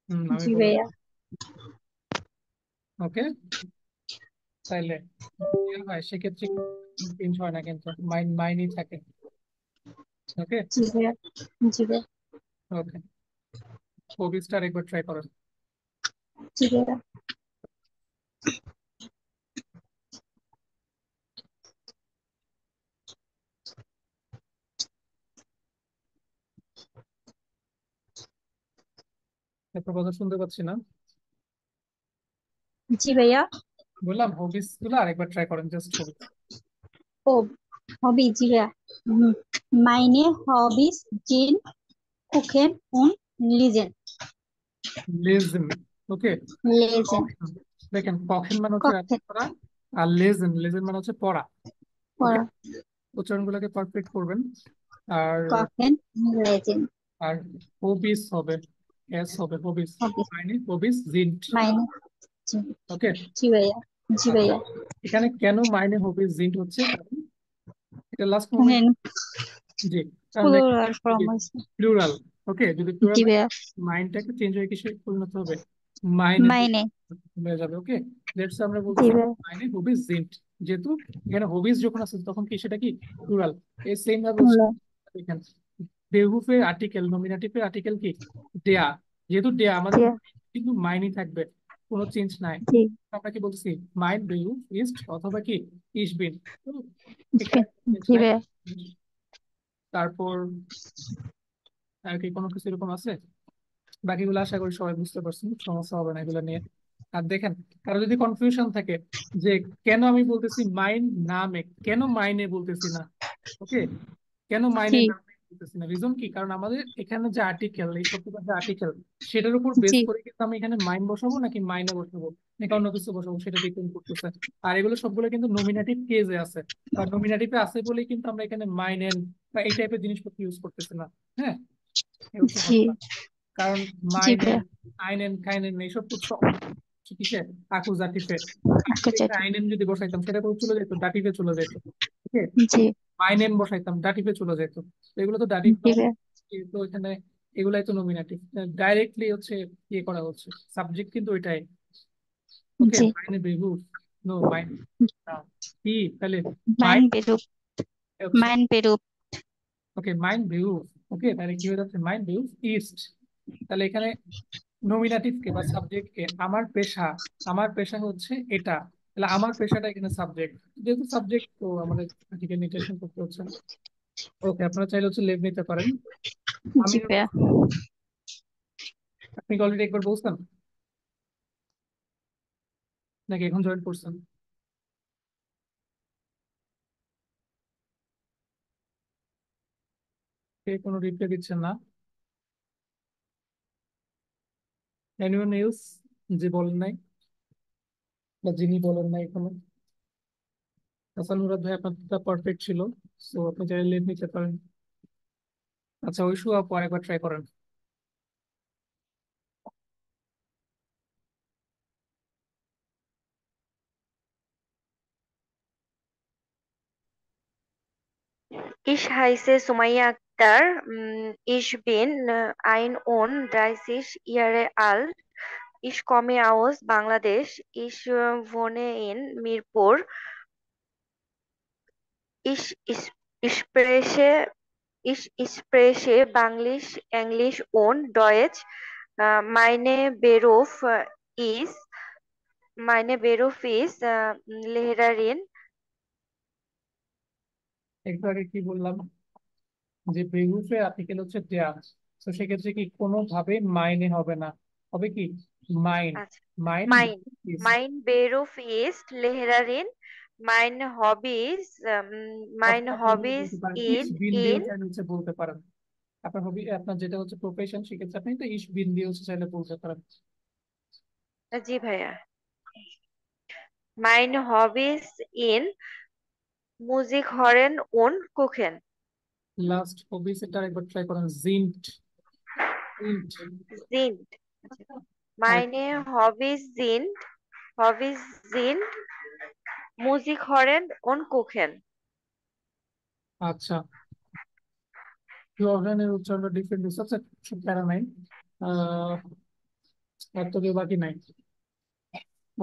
আমি জি ভাইয়া। ওকে, তাইলে হয় সেক্ষেত্রে চেঞ্জ হয় না, কিন্তু মাইনই থাকে। ওকে জি ভাইয়া। জি ভাইয়া। ওকে, হবিসটা একবার ট্রাই করেন। জি ভাইয়া। এরপর কথা শুনতে পাচ্ছি না। জি ভাইয়া। বললাম হবিস গুলো আরেকবার ট্রাই করেন, জাস্ট হবিস। ও হবি, জি ভাইয়া। Meine Hobbys sind Kochen und Lesen. লেজন, ওকে। Lesen. দেখেন কখন মানে হচ্ছে রান্না করা, আর লেজন লেজন মানে হচ্ছে পড়া। ওকে, পড়া। উচ্চারণগুলোকে পারফেক্ট করবেন। আর Kochen und Lesen. আর হবিস হবে, এস হবে হবিস, Hobbys. মানে হবিস জিন্ট। Meine. জি ওকে, জি ভাইয়া। জি ভাইয়া। এখানে কেন মাইনে হবিস জিন্ট হচ্ছে, কারণ এটা লাস্ট মোমেন্ট। জি, কারণ Plural form হয়েছে। প্লুরাল। ওকে, যদি প্লুরাল জি ভাইয়া। মাইন্ডটাকে চেঞ্জ হয়ে কিসে পরিণত হবে, মাইনে Meine. হয়ে যাবে। ওকে, লেটস আমরা জি বলতেছি ভাইয়া। মাইনে হবিস জিন্ট, যেহেতু এখানে হবিস যখন আছে তখন কি সেটা কি প্লুরাল। এই সেম ভাবে হচ্ছে Plural. এখানে বেহুফের আর্টিকেল, নমিনেটিভের আর্টিকেল কি দেয়া, যেহেতু দেয়া আমাদের জি কিন্তু মাইনই থাকবে, কোনো চেঞ্জ নাই। জি আমরা কি বলতেছি মাইন বেহু ইস্ট অথবা কি ইসবিন, জি ভাইয়া। তারপর আর কি কোনো কিছু এরকম আছে? বাকিগুলো আশা করি সবাই বুঝতে পারছেন, সমস্যা হবে না এগুলো নিয়ে। আর দেখেন, কারো যদি কনফিউশন থাকে যে কেন আমি বলতেছি মাইন নামে, কেন মাইনে বলতেছি না, ওকে, কেন মাইনে জি নামে বলতেছি না, রিজন কি, কারণ আমাদের এখানে যে আর্টিকেল, এই শব্দটা যে আর্টিকেল, সেটার উপর বেস জি করে কিন্তু আমি এখানে মাইন বসাবো নাকি মাইনে বসাবো নাকি অন্য কিছু বসাবো, সেটা ডিপেন্ড করতেছে। আর এগুলো সবগুলো কিন্তু নমিনেটিভ কেজে আছে, বা নমিনেটিভে আছে বলেই কিন্তু আমরা এখানে মাইনেন বা এই টাইপের জিনিসপত্র ইউজ করতেছি না। হ্যাঁ, এই হচ্ছে জি ঘটনা। কারণ জি মাইনেন, ভাইয়া। আইনেন, খাইনেন এইসব উৎস কিসে, আকুজাটিভে। আচ্ছা। আইনেন যদি বসাইতাম সেটা করে চলে যেত, ডাটিভে চলে যেত। ওকে, জি মাইনেম বসাইতাম ডাটিভে চলে যেত, তো এগুলো তো ডাটিভ জি ভাইয়া। তো এখানে এগুলাই তো নমিনেটিভ, ডাইরেক্টলি হচ্ছে ইয়ে করা হচ্ছে, সাবজেক্ট কিন্তু ওইটাই। ওকে, জি মাইনে বেহু, নো মাইন কি, তাহলে Mein mine, Beruf. Mein Beruf. ওকে মাইন বেহু। ওকে, তাহলে কি হয়ে যাচ্ছে মাইন বেহু ইস্ট। তাহলে এখানে নমিনেটিভ কে বা সাবজেক্ট কে, আমার পেশা, আমার পেশা হচ্ছে এটা, তাহলে আমার পেশাটা এখানে সাবজেক্ট, যেহেতু সাবজেক্ট তো আমাদের এটিকে নির্দেশন করতে হচ্ছে। ওকে, আপনারা চাইলে হচ্ছে লেভ নিতে পারেন। আমি জি ভাইয়া। আপনি অলরেডি একবার বলছেন। নাকি এখন জয়েন করছেন? কে কোনো রিপ্লাই দিচ্ছেন না? এনিওয়ান এলস যে বলেন নাই বা যিনি বলেন নাই এখনো? হাসান মুরাদ ভাই আপনারটা পারফেক্ট ছিল, সো আপনি চাইলে লিভ নিতে পারেন। আচ্ছা ঐশু আপু আরেকবার ট্রাই করেন। Ich heiße Sumaya Akhtar. Ich bin 31 Jahre alt. Ich komme aus Bangladesch. Ich wohne in Mirpur. Ich, ich, ich spreche, ich spreche Banglisch, Englisch und Deutsch. Meine ist, meine Beruf ist Lehrerin. একটু আগে কি বললাম যে বেহুফে আর্টিকেল হচ্ছে দেয়া, তো সেক্ষেত্রে কি কোনোভাবে মাইনে হবে না, হবে কি মাইন। আচ্ছা, মাইন mein Beruf ist Lehrerin. Mein Hobbys, mein Hobbys ইস বিন in দিয়েও চাইলে হচ্ছে বলতে পারেন। আপনার হবি, আপনার যেটা হচ্ছে প্রফেশন, সেক্ষেত্রে আপনি তো ইস বিন দিয়ে হচ্ছে চাইলে বলতে পারেন। জি ভাইয়া, mein Hobbys in Musik hören und kochen. Last hobbies এটা একবার ট্রাই করেন, জিন্ট। Sind. Meine Hobbys sind Musik hören und kochen. আচ্ছা জর্ডানের উচ্চারণটা ডিফারেন্ট দিচ্ছে, আচ্ছা সব প্যারা নাই। আর তো কেউ বাকি নাই।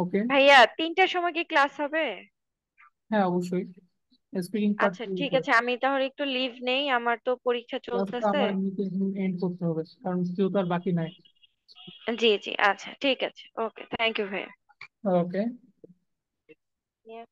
ওকে ভাইয়া 3টার সময় কি ক্লাস হবে? হ্যাঁ অবশ্যই, স্পিকিং পার্ট আচ্ছা ঠিক আছে, আমি তাহলে একটু লিভ নেই, আমার তো পরীক্ষা ক্লাসটা চলতেছে। আমার এমনিতে এন্ড করতে হবে, কারণ কেউ তো আর বাকি নাই। জি জি, আচ্ছা ঠিক আছে, ওকে, থ্যাংক ইউ ভাইয়া। ওকে। Yeah.